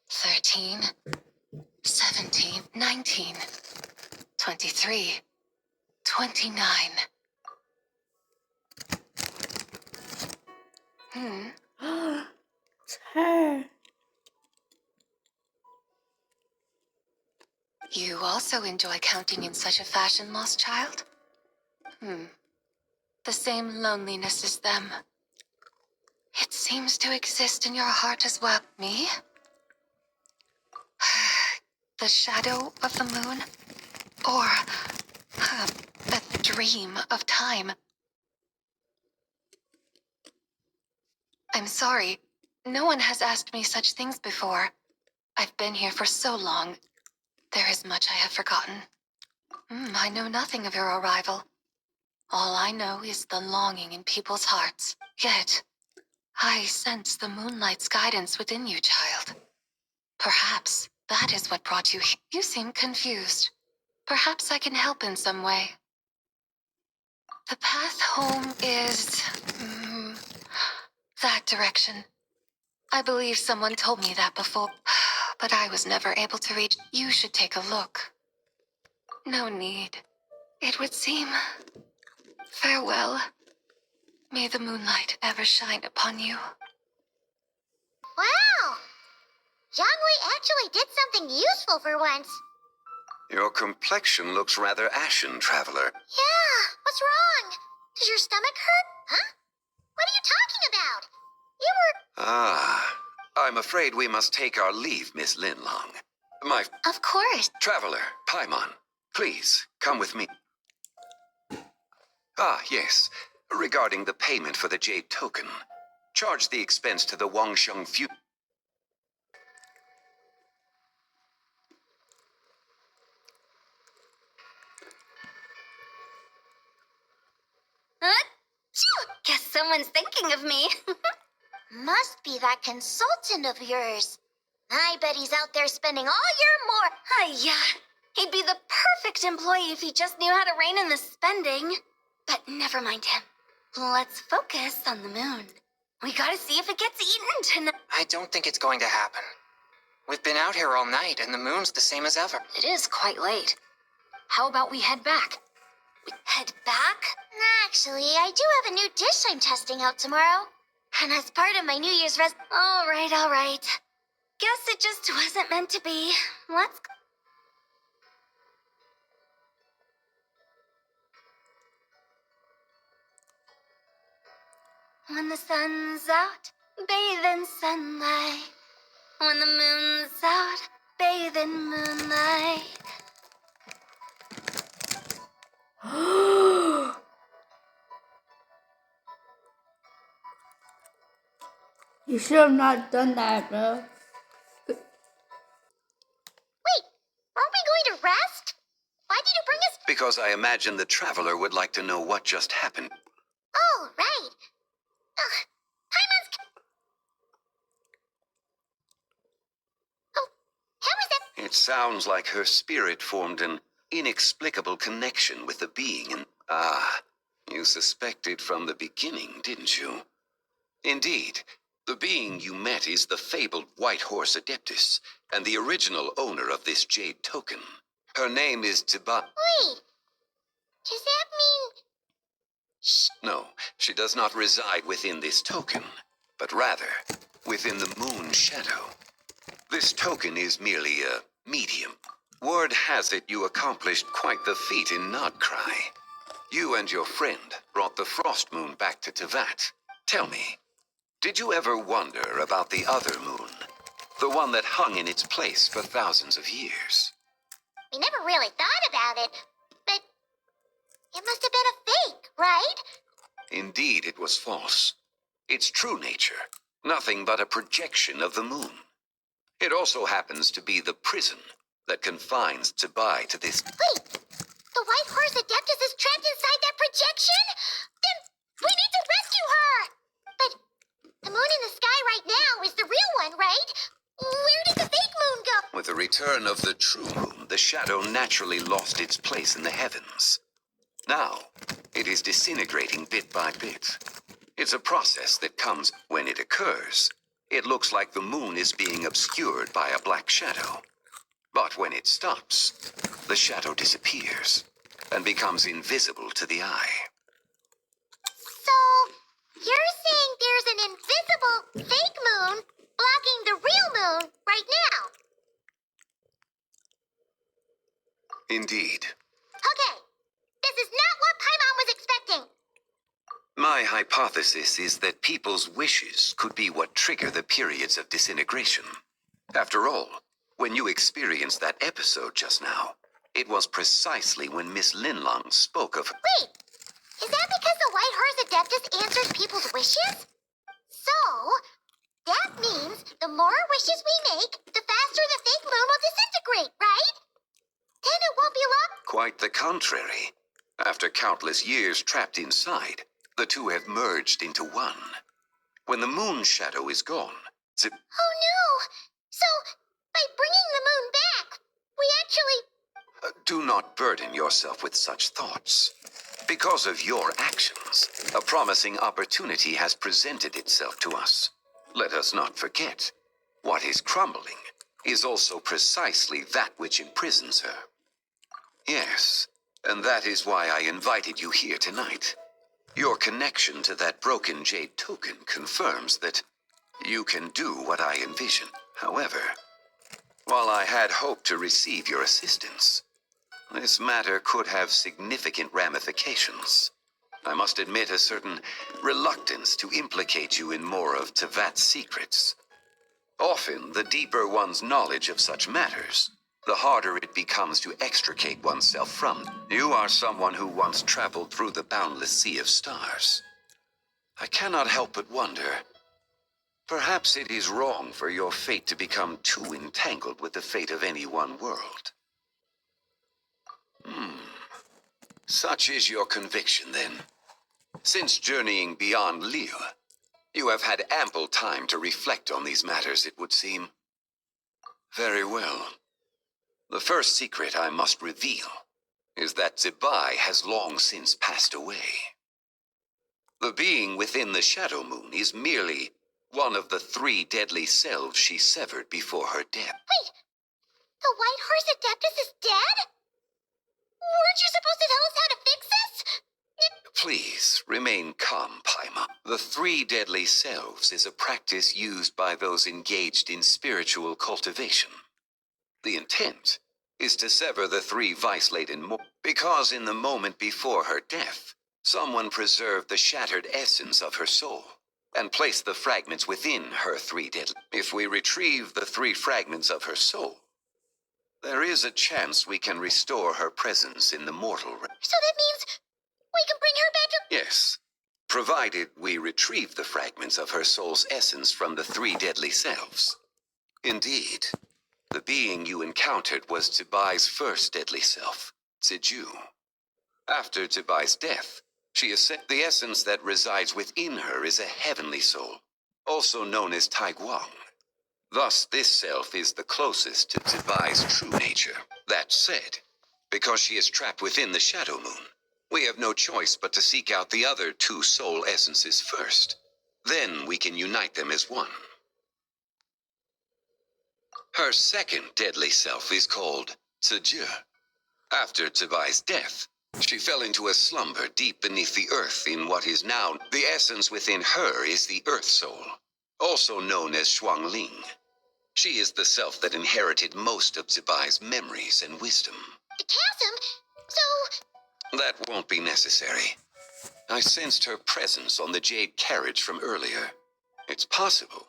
13, 17, 19, 23, 29. It's her. You also enjoy counting in such a fashion, lost child? The same loneliness as them. It seems to exist in your heart as well. Me? The shadow of the moon? Or the dream of time? I'm sorry. No one has asked me such things before. I've been here for so long. There is much I have forgotten. I know nothing of your arrival. All I know is the longing in people's hearts. Yet, I sense the moonlight's guidance within you, child. Perhaps that is what brought you here. You seem confused. Perhaps I can help in some way. The path home is... that direction. I believe someone told me that before, but I was never able to reach. You should take a look. No need. It would seem... Farewell. May the moonlight ever shine upon you. Wow! Zhongli actually did something useful for once. Your complexion looks rather ashen, traveler. Yeah, what's wrong? Does your stomach hurt? Huh? What are you talking about? You were... Ah, I'm afraid we must take our leave, Miss Linlong. Of course. Traveler, Paimon, please, come with me. Ah, yes. Regarding the payment for the jade token. Charge the expense to the Wangsheng Fu... Guess someone's thinking of me. Must be that consultant of yours. I bet he's out there spending all your Yeah, he'd be the perfect employee if he just knew how to rein in the spending. But never mind him. Let's focus on the moon. We gotta see if it gets eaten tonight. I don't think it's going to happen. We've been out here all night, and the moon's the same as ever. It is quite late. How about we head back? Head back? Actually, I do have a new dish I'm testing out tomorrow. And as part of my New Year's All right. Guess it just wasn't meant to be. Let's go. When the sun's out, bathe in sunlight. When the moon's out, bathe in moonlight. You should have not done that, bro. Wait, aren't we going to rest? Why did you bring us... Because I imagine the traveler would like to know what just happened. Oh, right. Paimon's... Oh, how is that... It sounds like her spirit formed an inexplicable connection with the being and... Ah, you suspected from the beginning, didn't you? Indeed, the being you met is the fabled White Horse Adeptus, and the original owner of this jade token. Her name is Tiba... Wait, does that mean... No, she does not reside within this token, but rather within the moon shadow. This token is merely a medium. Word has it you accomplished quite the feat in Nodcry. You and your friend brought the Frost Moon back to Tevat. Tell me, Did you ever wonder about the other moon? The one that hung in its place for thousands of years? We never really thought about it, but it must have been a fake, right? Indeed, it was false. Its true nature, nothing but a projection of the moon. It also happens to be the prison that confines Tsibai to this. Wait, the White Horse Adeptus is trapped inside that projection? Then we need to rescue her! But the moon in the sky right now is the real one, right? Where did the fake moon go? With the return of the true moon, the shadow naturally lost its place in the heavens. Now, it is disintegrating bit by bit. It's a process that comes when it occurs. It looks like the moon is being obscured by a black shadow. But when it stops, the shadow disappears and becomes invisible to the eye. So, you're saying there's an invisible fake moon blocking the real moon right now? Indeed. Okay, this is not what Paimon was expecting. My hypothesis is that people's wishes could be what trigger the periods of disintegration. After all, when you experienced that episode just now, it was precisely when Miss Linlong spoke of... Wait, is that because the White Horse Adeptus answers people's wishes? So, that means the more wishes we make, the faster the fake moon will disintegrate, right? Then it won't be long. Quite the contrary. After countless years trapped inside, the two have merged into one. When the moon shadow is gone, Oh no! So, by bringing the moon back, we actually... do not burden yourself with such thoughts. Because of your actions, a promising opportunity has presented itself to us. Let us not forget, what is crumbling is also precisely that which imprisons her. Yes, and that is why I invited you here tonight. Your connection to that broken jade token confirms that you can do what I envision. However, while I had hoped to receive your assistance, this matter could have significant ramifications. I must admit a certain reluctance to implicate you in more of Tevat's secrets. Often, the deeper one's knowledge of such matters, the harder it becomes to extricate oneself from them. You are someone who once traveled through the boundless sea of stars. I cannot help but wonder, perhaps it is wrong for your fate to become too entangled with the fate of any one world. Such is your conviction, then. Since journeying beyond Lille, you have had ample time to reflect on these matters, it would seem. Very well. The first secret I must reveal is that Tsibai has long since passed away. The being within the Shadow Moon is merely one of the 3 deadly selves she severed before her death. Wait, the White Horse Adeptus is dead? Weren't you supposed to tell us how to fix this? Please, remain calm, Paima. The 3 deadly selves is a practice used by those engaged in spiritual cultivation. The intent is to sever the 3 vice-laden because in the moment before her death, someone preserved the shattered essence of her soul and placed the fragments within her 3 deadly. If we retrieve the 3 fragments of her soul, there is a chance we can restore her presence in the mortal realm. So that means we can bring her back to... Yes, provided we retrieve the fragments of her soul's essence from the 3 deadly selves. Indeed, the being you encountered was Tsibai's first deadly self, Tsiju. After Tsibai's death, she the essence that resides within her is a heavenly soul, also known as Taiguang. Thus, this self is the closest to Tsibai's true nature. That said, because she is trapped within the Shadow Moon, we have no choice but to seek out the other 2 soul essences first. Then we can unite them as one. Her second deadly self is called Tsiju. After Tsibai's death, she fell into a slumber deep beneath the earth in what is now the essence within her is the Earth Soul, also known as Shuangling. She is the self that inherited most of Tsibai's memories and wisdom. The chasm? So... That won't be necessary. I sensed her presence on the jade carriage from earlier. It's possible.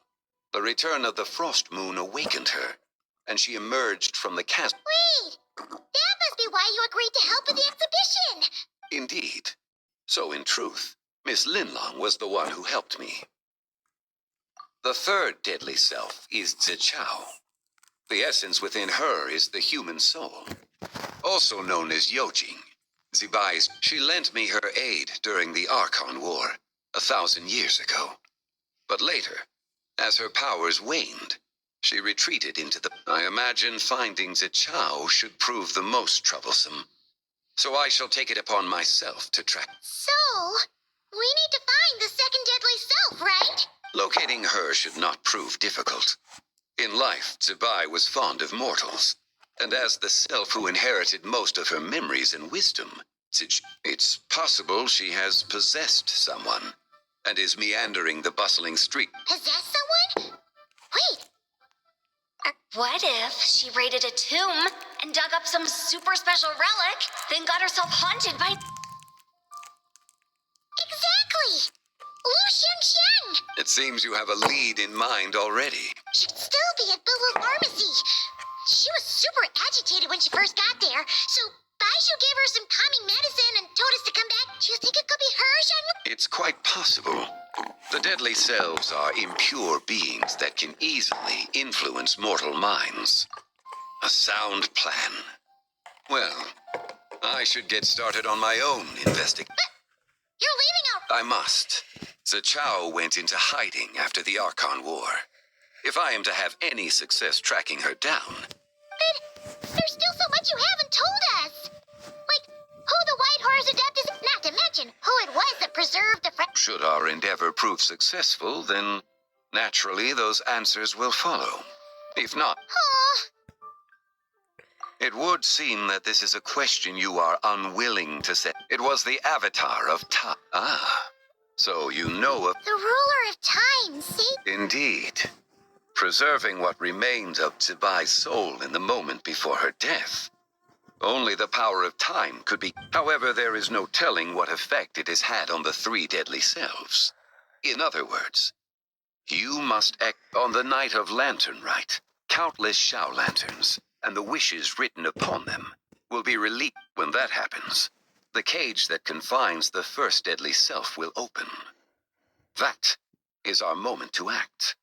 The return of the frost moon awakened her, and she emerged from the chasm. Wait! That must be why you agreed to help with the exhibition! Indeed. So in truth, Miss Linlong was the one who helped me. The third deadly self is Zichao. The essence within her is the human soul, also known as Yojing. Zibai's, she lent me her aid during the Archon War, 1,000 years ago. But later, as her powers waned, she retreated into the... I imagine finding Zichao should prove the most troublesome. So I shall take it upon myself to track... So, we need to find the second deadly self, right? Locating her should not prove difficult. In life, Zibai was fond of mortals, and as the self who inherited most of her memories and wisdom, it's possible she has possessed someone, and is meandering the bustling street. Possess someone? Wait, What if she raided a tomb and dug up some super special relic, then got herself haunted by... exactly! Lu Xiangxiang! It seems you have a lead in mind already. Should still be at Boo Pharmacy. She was super agitated when she first got there, so Baishu gave her some calming medicine and told us to come back. Do you think it could be her, Xianglu? It's quite possible. The deadly selves are impure beings that can easily influence mortal minds. A sound plan. Well, I should get started on my own investigation. You're leaving our... I must. Zichao went into hiding after the Archon War. If I am to have any success tracking her down... But there's still so much you haven't told us. Like, who the White Horse Adept is, not to mention who it was that preserved the... Should our endeavor prove successful, then naturally those answers will follow. If not... Aw. It would seem that this is a question you are unwilling to set. It was the avatar of time. Ah, so you know of... The ruler of time, see? Indeed. Preserving what remained of Zibai's soul in the moment before her death. Only the power of time could be... However, there is no telling what effect it has had on the three deadly selves. In other words, you must act on the night of lantern rite. Countless Shao lanterns, and the wishes written upon them, will be released. When that happens, the cage that confines the first deadly self will open. That is our moment to act.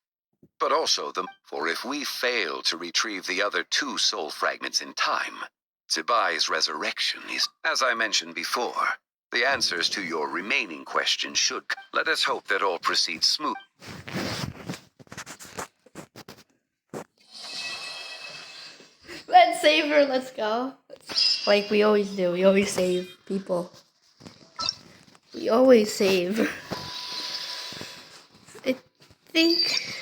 But also for if we fail to retrieve the other two soul fragments in time, Zibai's resurrection is, as I mentioned before, the answers to your remaining questions should... Let us hope that all proceeds smooth. Let's save her. Let's go. Like we always do. We always save people. We always save. I think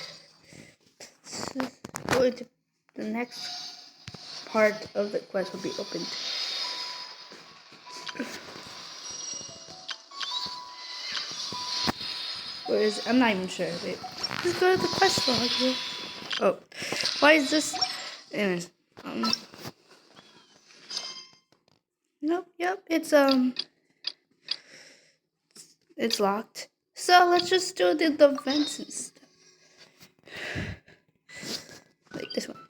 the next part of the quest will be opened. Or is... I'm not even sure. Wait. Let's go to the quest log here. Oh. Why is this... Anyways. Nope, yep, it's locked. So let's just do the vents and stuff. Like this one.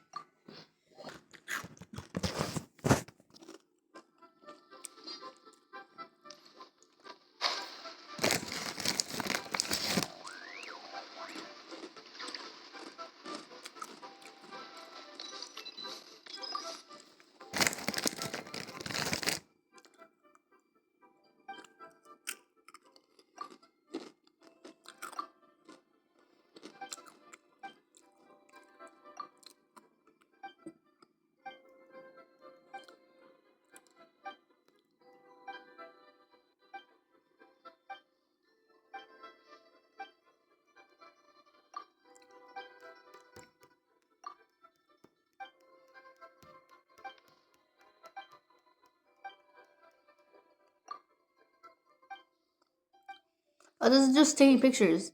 Oh, this is just taking pictures.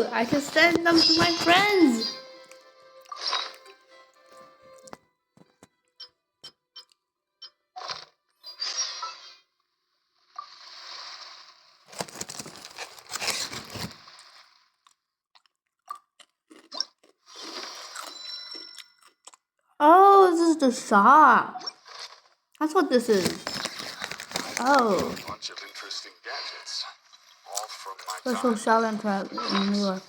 Ooh, I can send them to my friends. Oh, this is the shop. That's what this is. Oh. A bunch of interesting gadgets, all from my Special time. shop and prep in New York.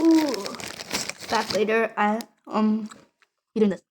Ooh. Back later. Eating this.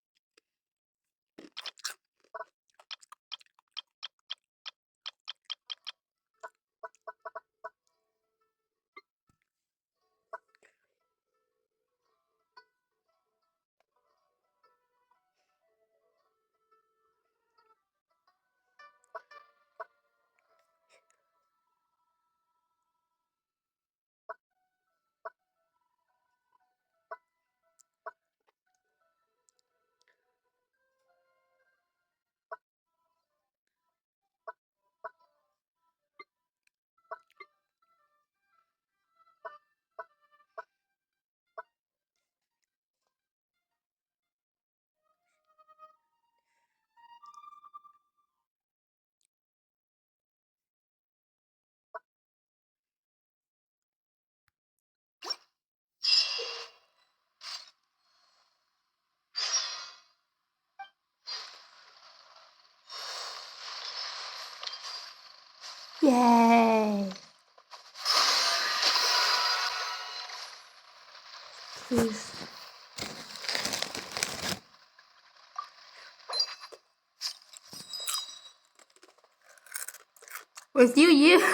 Yay! Please. With you. I've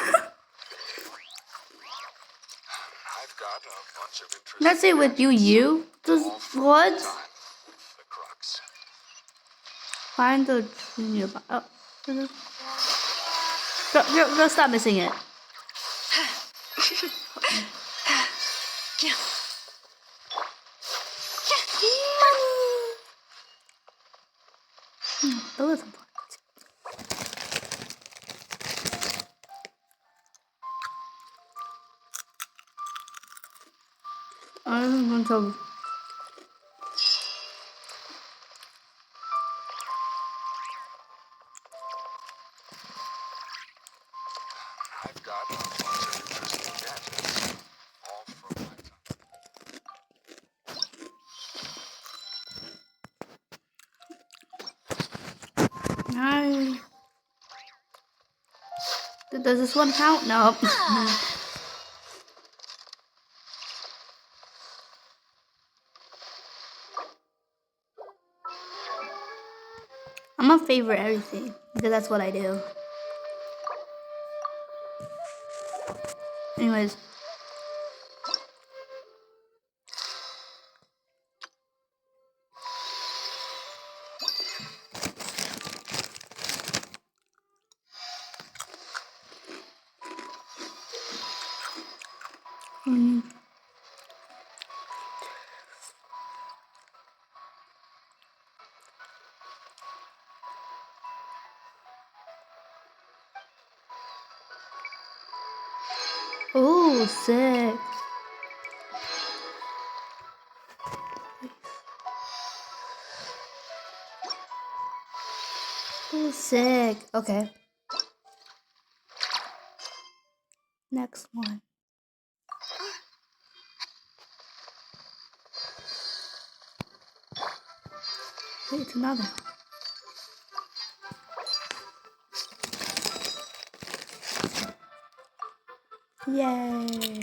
got a bunch of interesting Let's say with you. Just all from what? my time. The crux. Find the tree nearby. Oh. Go stop missing it. That was important. I'm going to. I've got a bunch of interesting gadgets, all from my time. No. Does this one count? No. I'm gonna favorite everything because that's what I do. Anyways. Oh, sick. Oh, sick. Okay. Next one. Wait, it's another. Yay.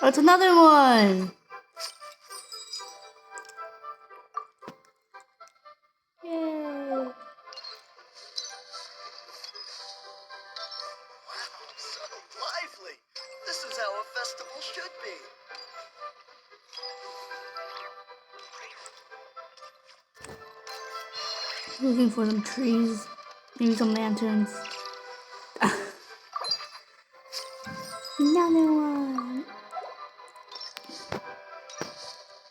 Oh, it's another one. Yay. Wow, so lively! This is how a festival should be. Looking for some trees. Maybe some lanterns. Another one.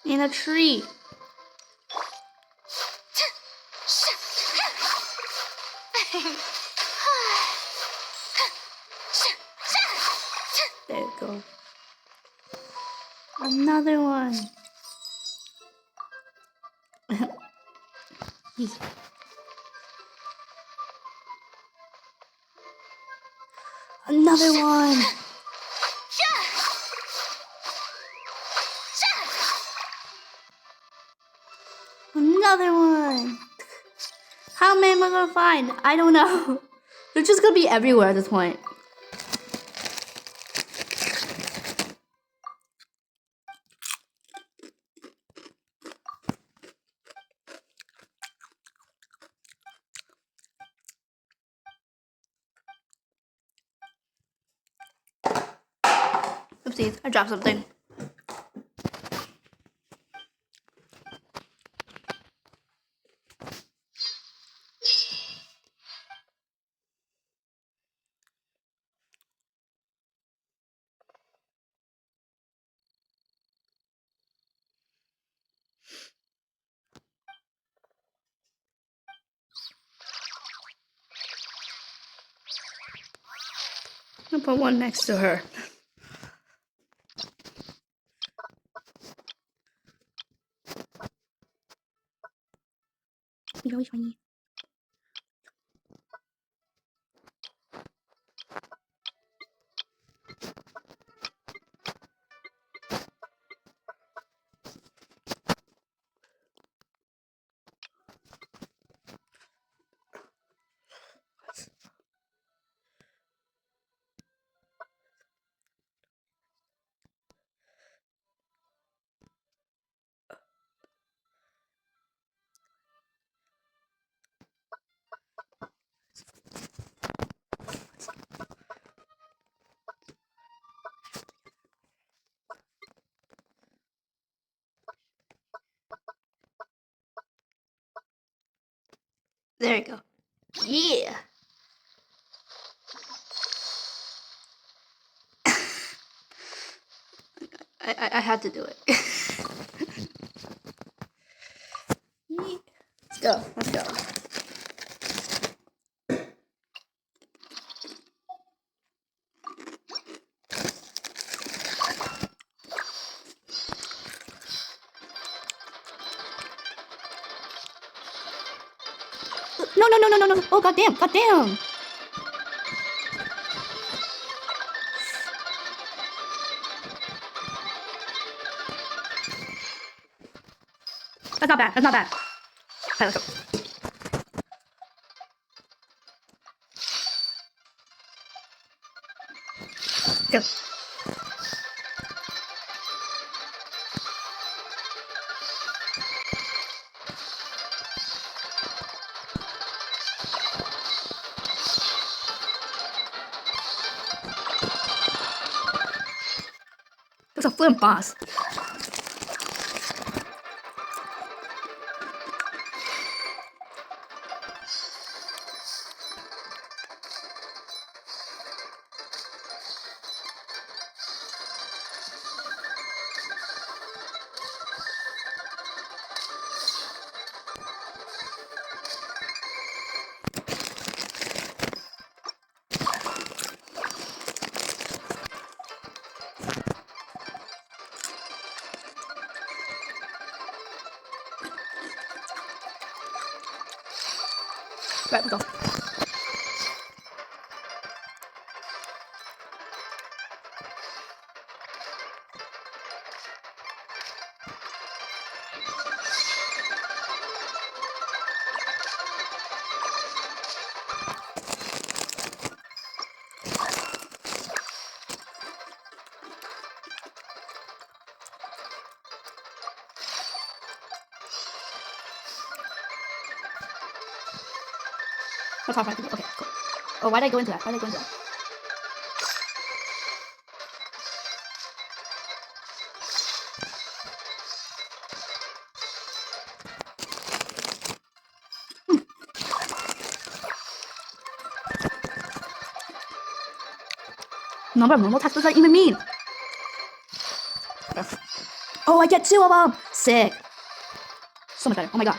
In a tree. There you go. Another one. Another one. Another one. How many am I gonna find? I don't know. They're just gonna be everywhere at this point. Oopsies, I dropped something. I'm gonna put one next to her. Really funny. There you go. Yeah. I had to do it. Let's go. Let's go. No, no, no, no, no, no. Oh, goddamn. Goddamn. That's not bad. That's not bad. Alright, let's go. Go. There's a flint boss. Right, we go. That's how far I can go. Okay, cool. Oh, why did I go into that? Why did I go into that? Number of normal tests, what does that even mean? Oh, I get 2 of them! Sick. So much better. Oh my god.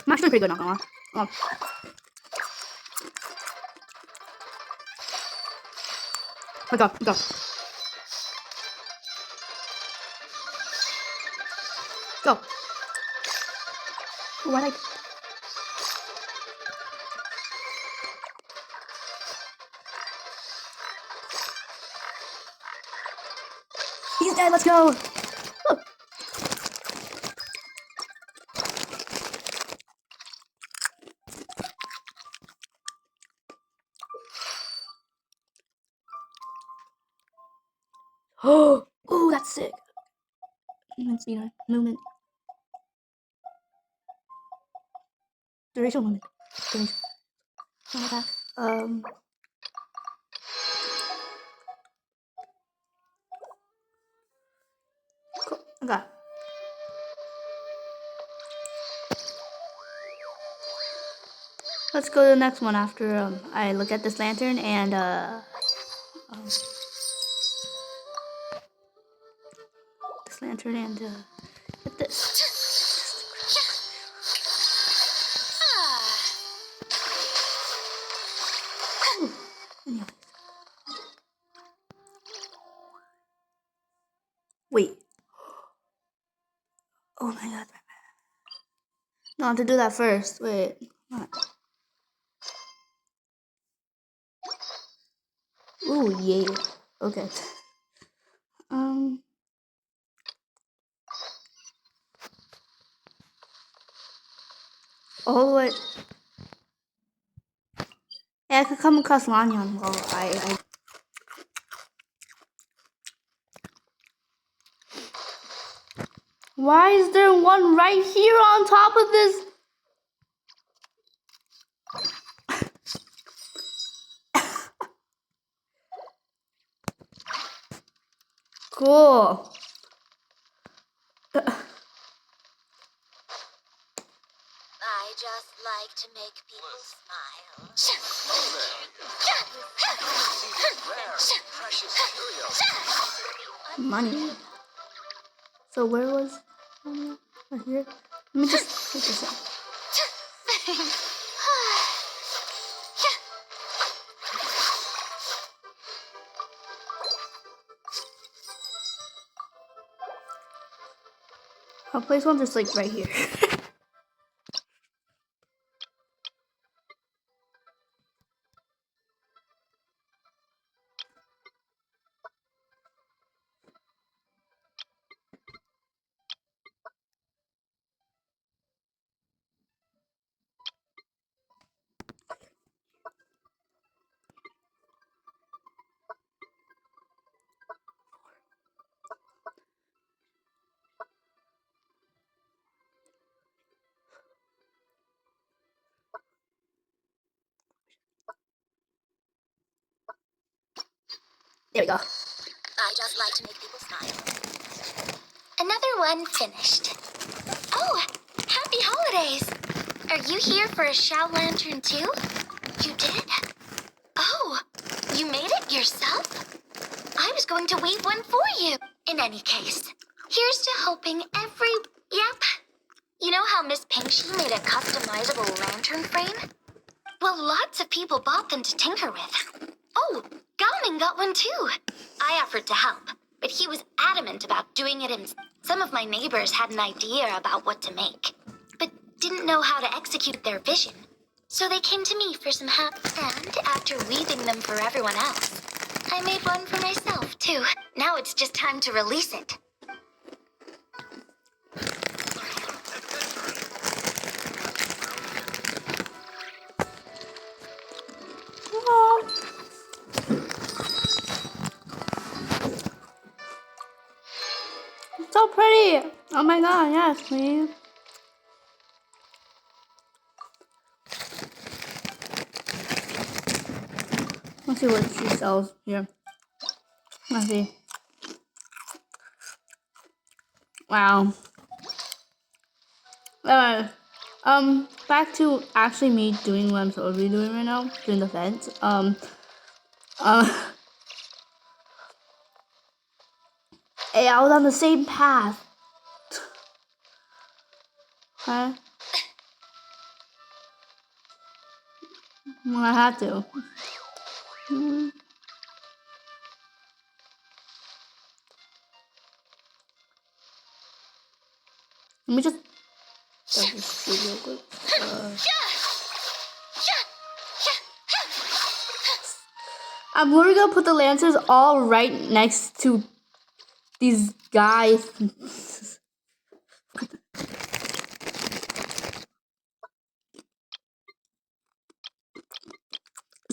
I'm actually pretty good, not gonna lie. Oh. Go. Go. Ooh, I like. He's dead, let's go! Oh! Ooh, that's sick. Let's see, movement. Duration movement. Duration. Not attack. Cool. Okay. Let's go to the next one after I look at this lantern and this lantern and get this. Wait. Oh my god. No, I have to do that first. Wait. What? Ooh, yeah. Okay. All the way. Yeah, I could come across Lanyon while I. Why is there one right here on top of this? Cool. I just like to make people smile. Money. So where was right here? Let me just take this out. I'll place one just like right here. There we go. I just like to make people smile. Another one finished. Oh, happy holidays! Are you here for a shout lantern too? You did? Oh, you made it yourself? I was going to weave one for you. In any case, here's to hoping every... Yep. You know how Miss Pinksy made a customizable lantern frame? Well, lots of people bought them to tinker with. Oh, Gaoming got one too. I offered to help, but he was adamant about doing it himself. Some of my neighbors had an idea about what to make, but didn't know how to execute their vision. So they came to me for some help, and after weaving them for everyone else, I made one for myself too. Now it's just time to release it. my god, yes, please. Let's see what she sells here. Let's see. Wow. Back to actually me doing what I'm supposed to be doing right now, doing the fence. Hey, I was on the same path. Huh? Well, I had to. Let me just start this real quick. I'm literally gonna put the lancers all right next to these guys.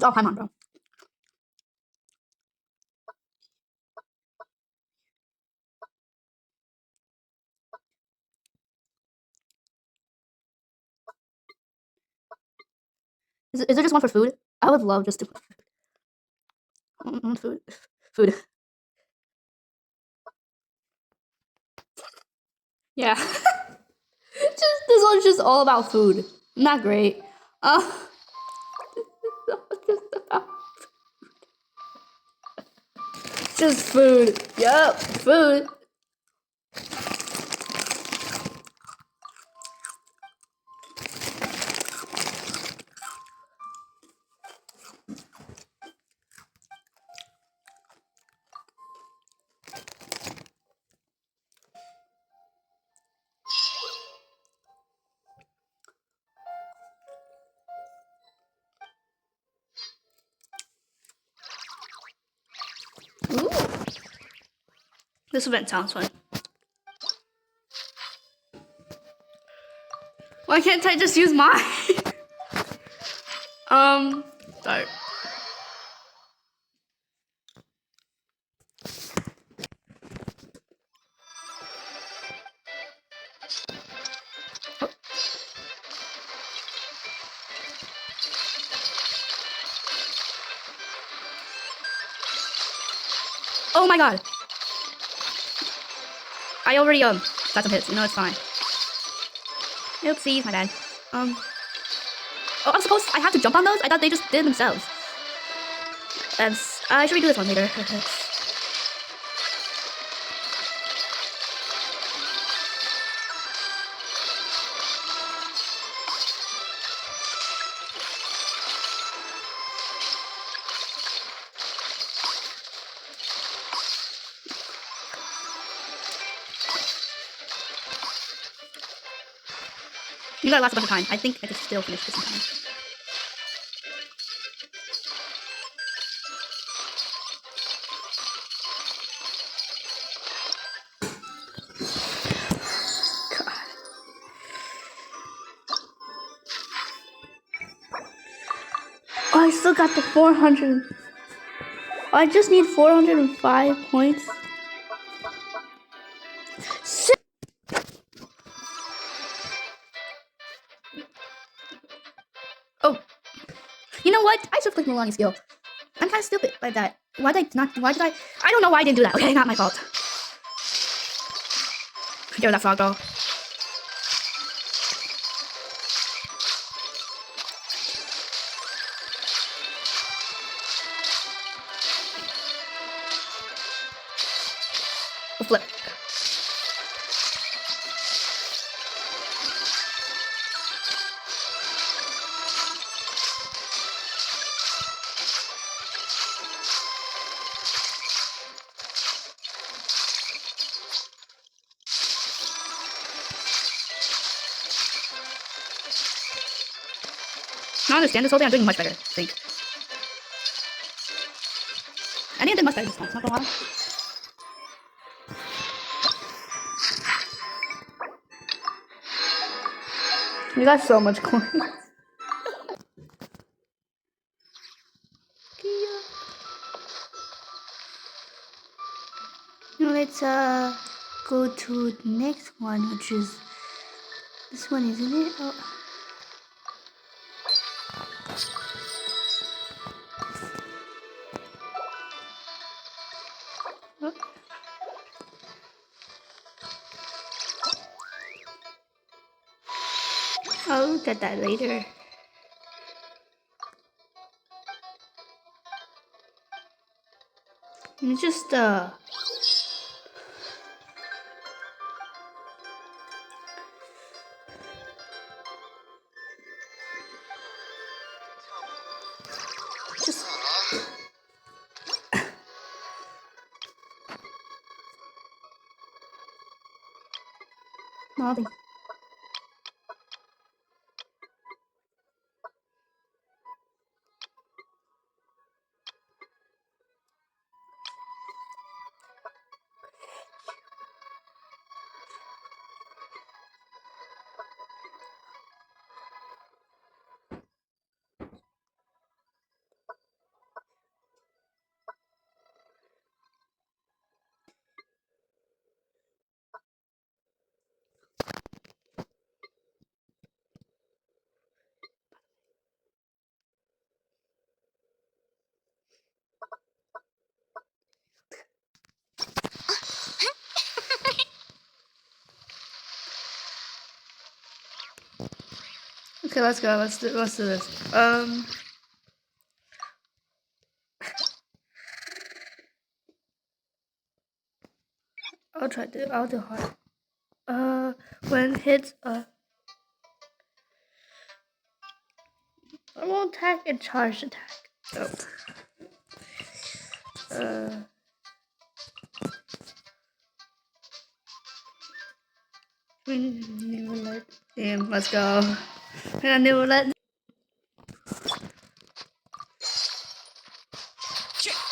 Oh, come on, bro. Is there just one for food? I would love just to. Food. Food. Yeah. This one's just all about food. Not great. Just food. Yup, food. Ooh. This event sounds fun. Why can't I just use mine? Start. Oh my god. I already got some hits. You know, it's fine. Oopsies, my bad. Oh, I have to jump on those? I thought they just did themselves. I should redo this one later. You gotta last a bunch of time. I think I can still finish this in time. Oh, I still got the 400. I just need 405 points. Oh, you know what? I should click Mulani skill. I'm kind of stupid like that. Why did I? I don't know why I didn't do that. Okay, not my fault. Get that frog though. Flip. I understand this whole thing. I'm doing much better, I think. I think I did much better this time. Not gonna lie. You got so much coins. No, let's go to the next one, which is this one, isn't it? Oh. Oh. I'll look at that later. It's just nothing. Okay, let's go. Let's do this. I'll do hard. When it hits normal attack and charged attack. Never let him. Let's go. I never let.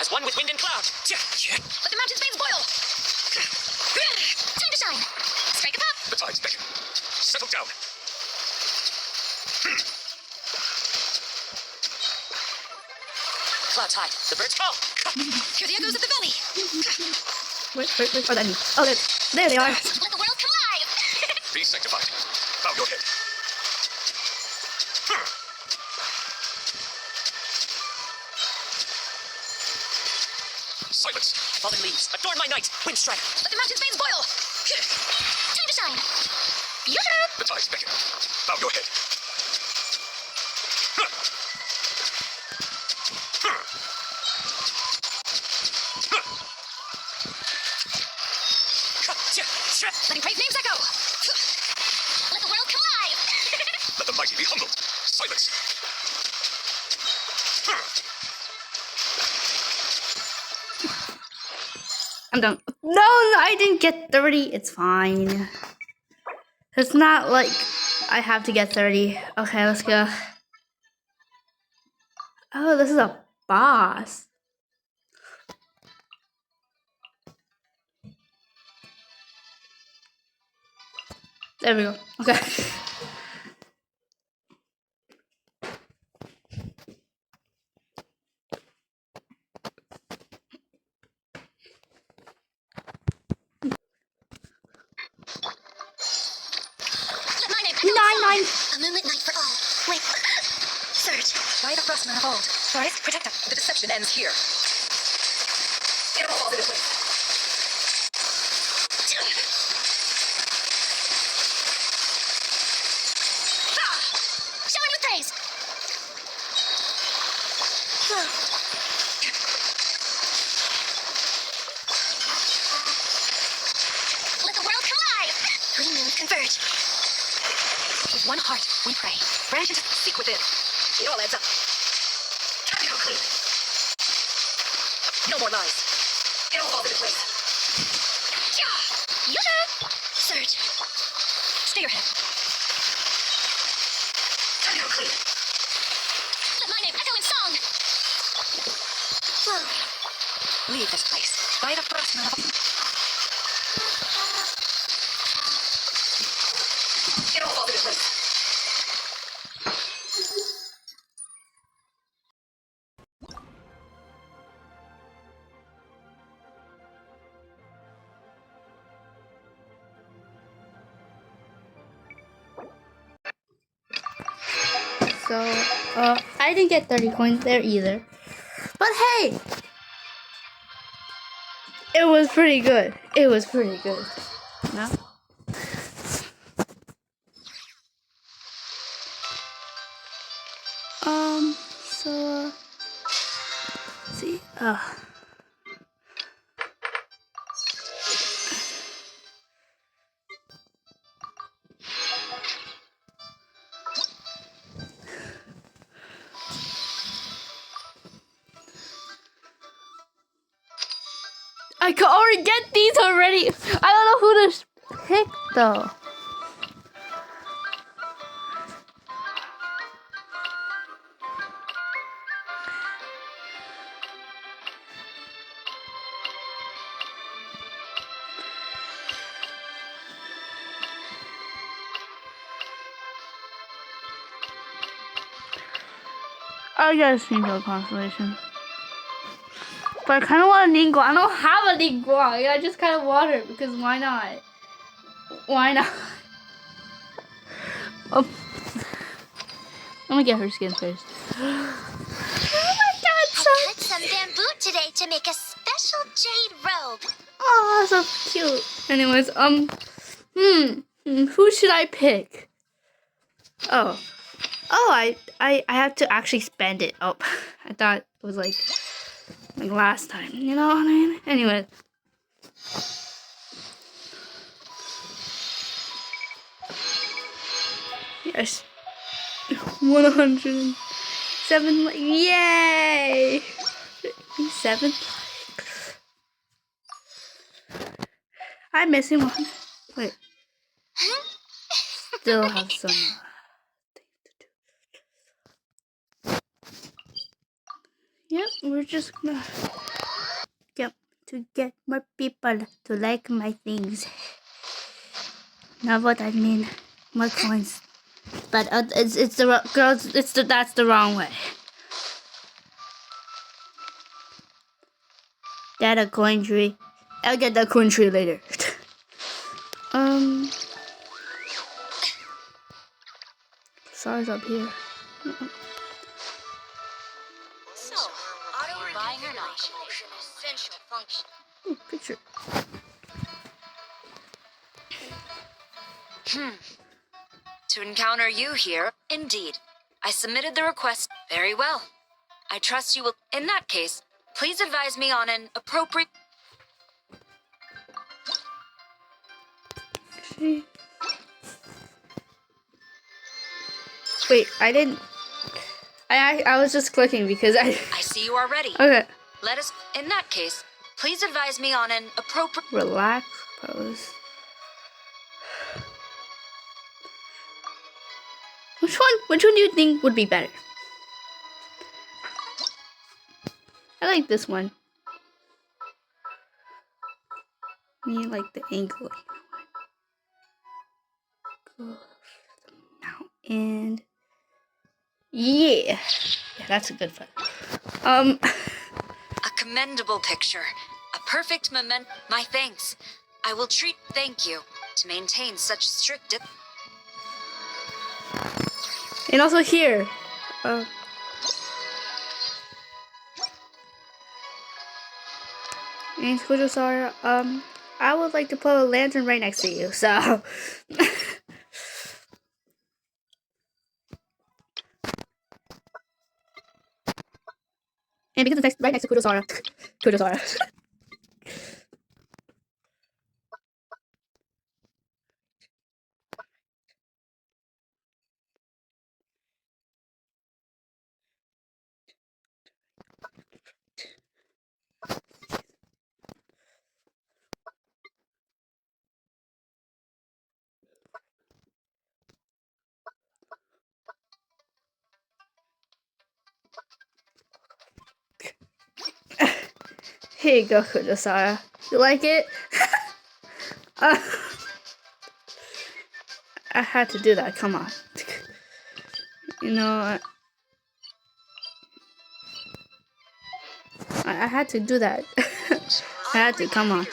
As one with wind and cloud. Let the mountain's veins boil! Time to shine! Strike a pop! The tides beckon. Settle down. Cloud's high. The birds call. Hear the echoes of the valley! Wait. What that mean? Oh, there they are. Let the world come alive! Be sanctified. Bow your head. Silence. Fallen leaves. Adorn my night. Wind strike. Let the mountain's veins boil! Time to shine! The tides beckon. Bow your head. Letting brave names echo! Let the world come alive! Let the mighty be humbled. Silence. I'm done. No, I didn't get 30. It's fine. It's not like I have to get 30. Okay, let's go. Oh, this is a boss. There we go. Okay. Nine. A moonlit night for all. Wait. Surge. By the frostman of old. Forest, protect them. The deception ends here. It all falls into place. Shower with praise! Let the world come alive! Three moons converge. With one heart, we pray. Branches seek within. It all adds up. Time to go clean. No more lies. It all falls into place. Yoo-hoo! Surge. Stay your head. Time to go clean. Let my name echo in song! Leave this place. By the frostman of old. It all falls into place. So, I didn't get 30 coins there either. But hey! It was pretty good. It was pretty good. No? So, let's see. I could already get these already. I don't know who to pick though. I got a Steamboat Constellation. But I kind of want a Ningguang. I don't have a Ningguang. I just kind of want it because why not? Why not? Oh. Let me get her skin first. Oh my god, I cut some bamboo today to make a special jade robe. Oh, so cute. Anyways, who should I pick? Oh, I have to actually spend it. Oh, I thought it was like last time. You know what I mean? Anyway. Yes. 107. Yay! 7. I'm missing one. Wait. Still have some things to do. Yep, we're just gonna get more people to like my things. Not what I mean. More coins. But it's the girls. That's the wrong way. That a coin tree. I'll get that coin tree later. Sorry's up here. So, auto-buying or not is an essential function. Ooh, picture. To encounter you here, indeed. I submitted the request very well. I trust you will. In that case, please advise me on an appropriate. Wait, I didn't. I was just clicking because I see you are ready. Okay. Let us. In that case, please advise me on an appropriate. Relax pose. Which one do you think would be better? I like this one. Me like the angle. Now and yeah, that's a good one. A commendable picture. A perfect moment. My thanks. I will treat. Thank you to maintain such strict. And also here. And Kudosara, I would like to put a lantern right next to you, so. And because it's right next to Kudosara. Here you go, Kudosara. You like it? I had to do that. Come on. You know, I had to do that. I had to. Come on.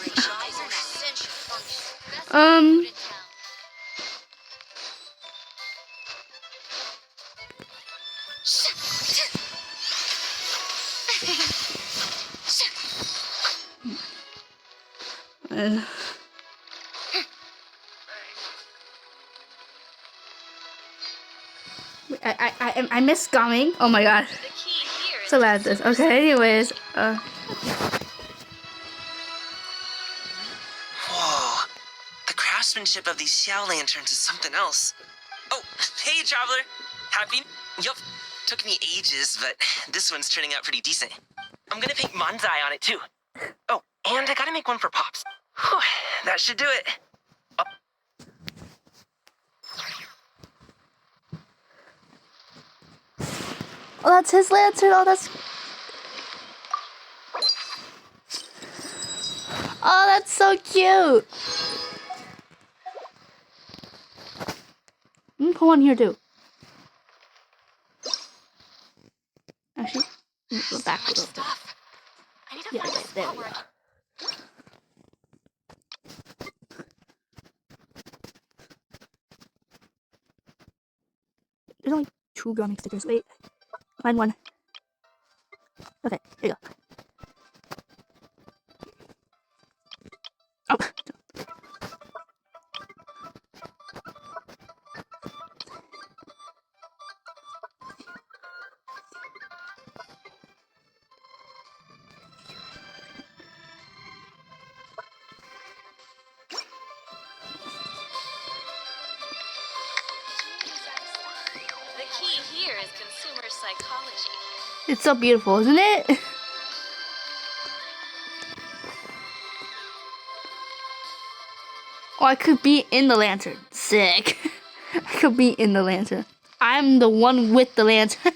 I miss gumming. Oh my god. The key here is So bad at this. Okay, anyways. Whoa. The craftsmanship of these Xiao lanterns is something else. Oh, hey, Traveler. Happy? Yup. Took me ages, but this one's turning out pretty decent. I'm gonna paint Manzai on it, too. Oh, and I gotta make one for Pops. Whew, that should do it. Oh. Oh, that's his lantern. Oh, that's... Oh, that's so cute. Put one here too. Actually, go back a little bit. I need to Yeah, find a right, there spot we where I go. can... There's only 2 gumming stickers. Wait, find one. Okay, here you go. Oh. The key here is consumer psychology. It's so beautiful, isn't it? Oh, I could be in the lantern. Sick. I could be in the lantern. I'm the one with the lantern.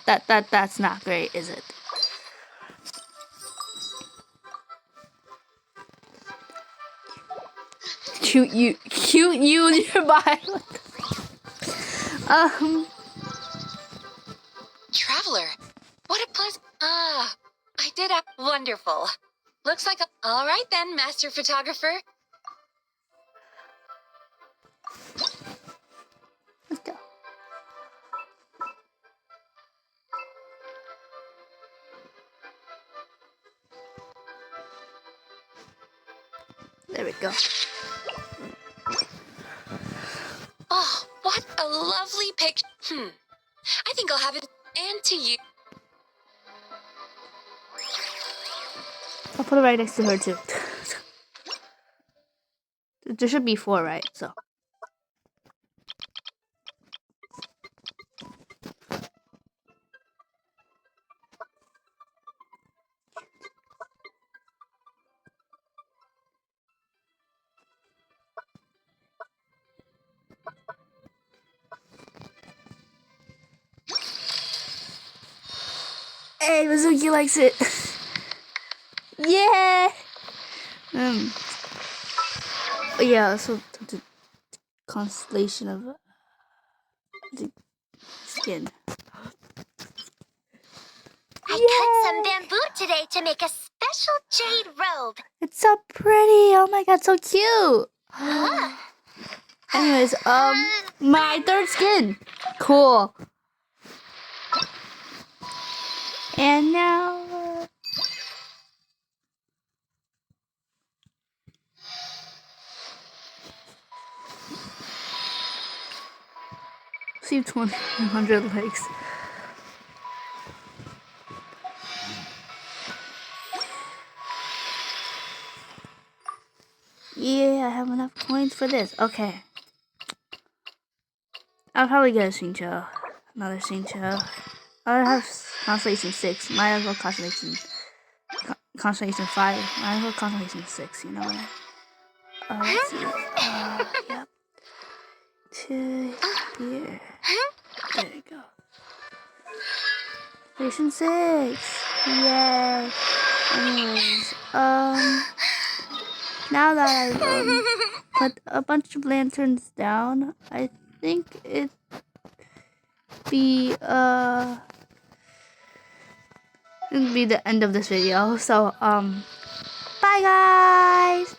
That's not great, is it? Cute you nearby. Traveler, what a pleasant... Ah, I did a... Wonderful. Looks like a... All right then, master photographer. Let's go. There we go. Oh, what a lovely picture. I think I'll have it and to you. I'll put it right next to her too. There should be 4, right? So. Hey, Mizuki likes it. Yeah. Yeah. So the constellation of the skin. I cut some bamboo today to make a special jade robe. It's so pretty. Oh my god, so cute. Anyways, my 3rd skin. Cool. And now. See 100 likes. Yeah, I have enough coins for this. Okay. I'll probably get a Shincho. Another Shincho. I'll have Constellation 6. Might as well Constellation 5. Might as well Constellation 6, you know what? Let's see. Yep. To here. There we go. Station 6. Yay. Anyways, now that I've put a bunch of lanterns down, I think it'd be the end of this video. So bye guys.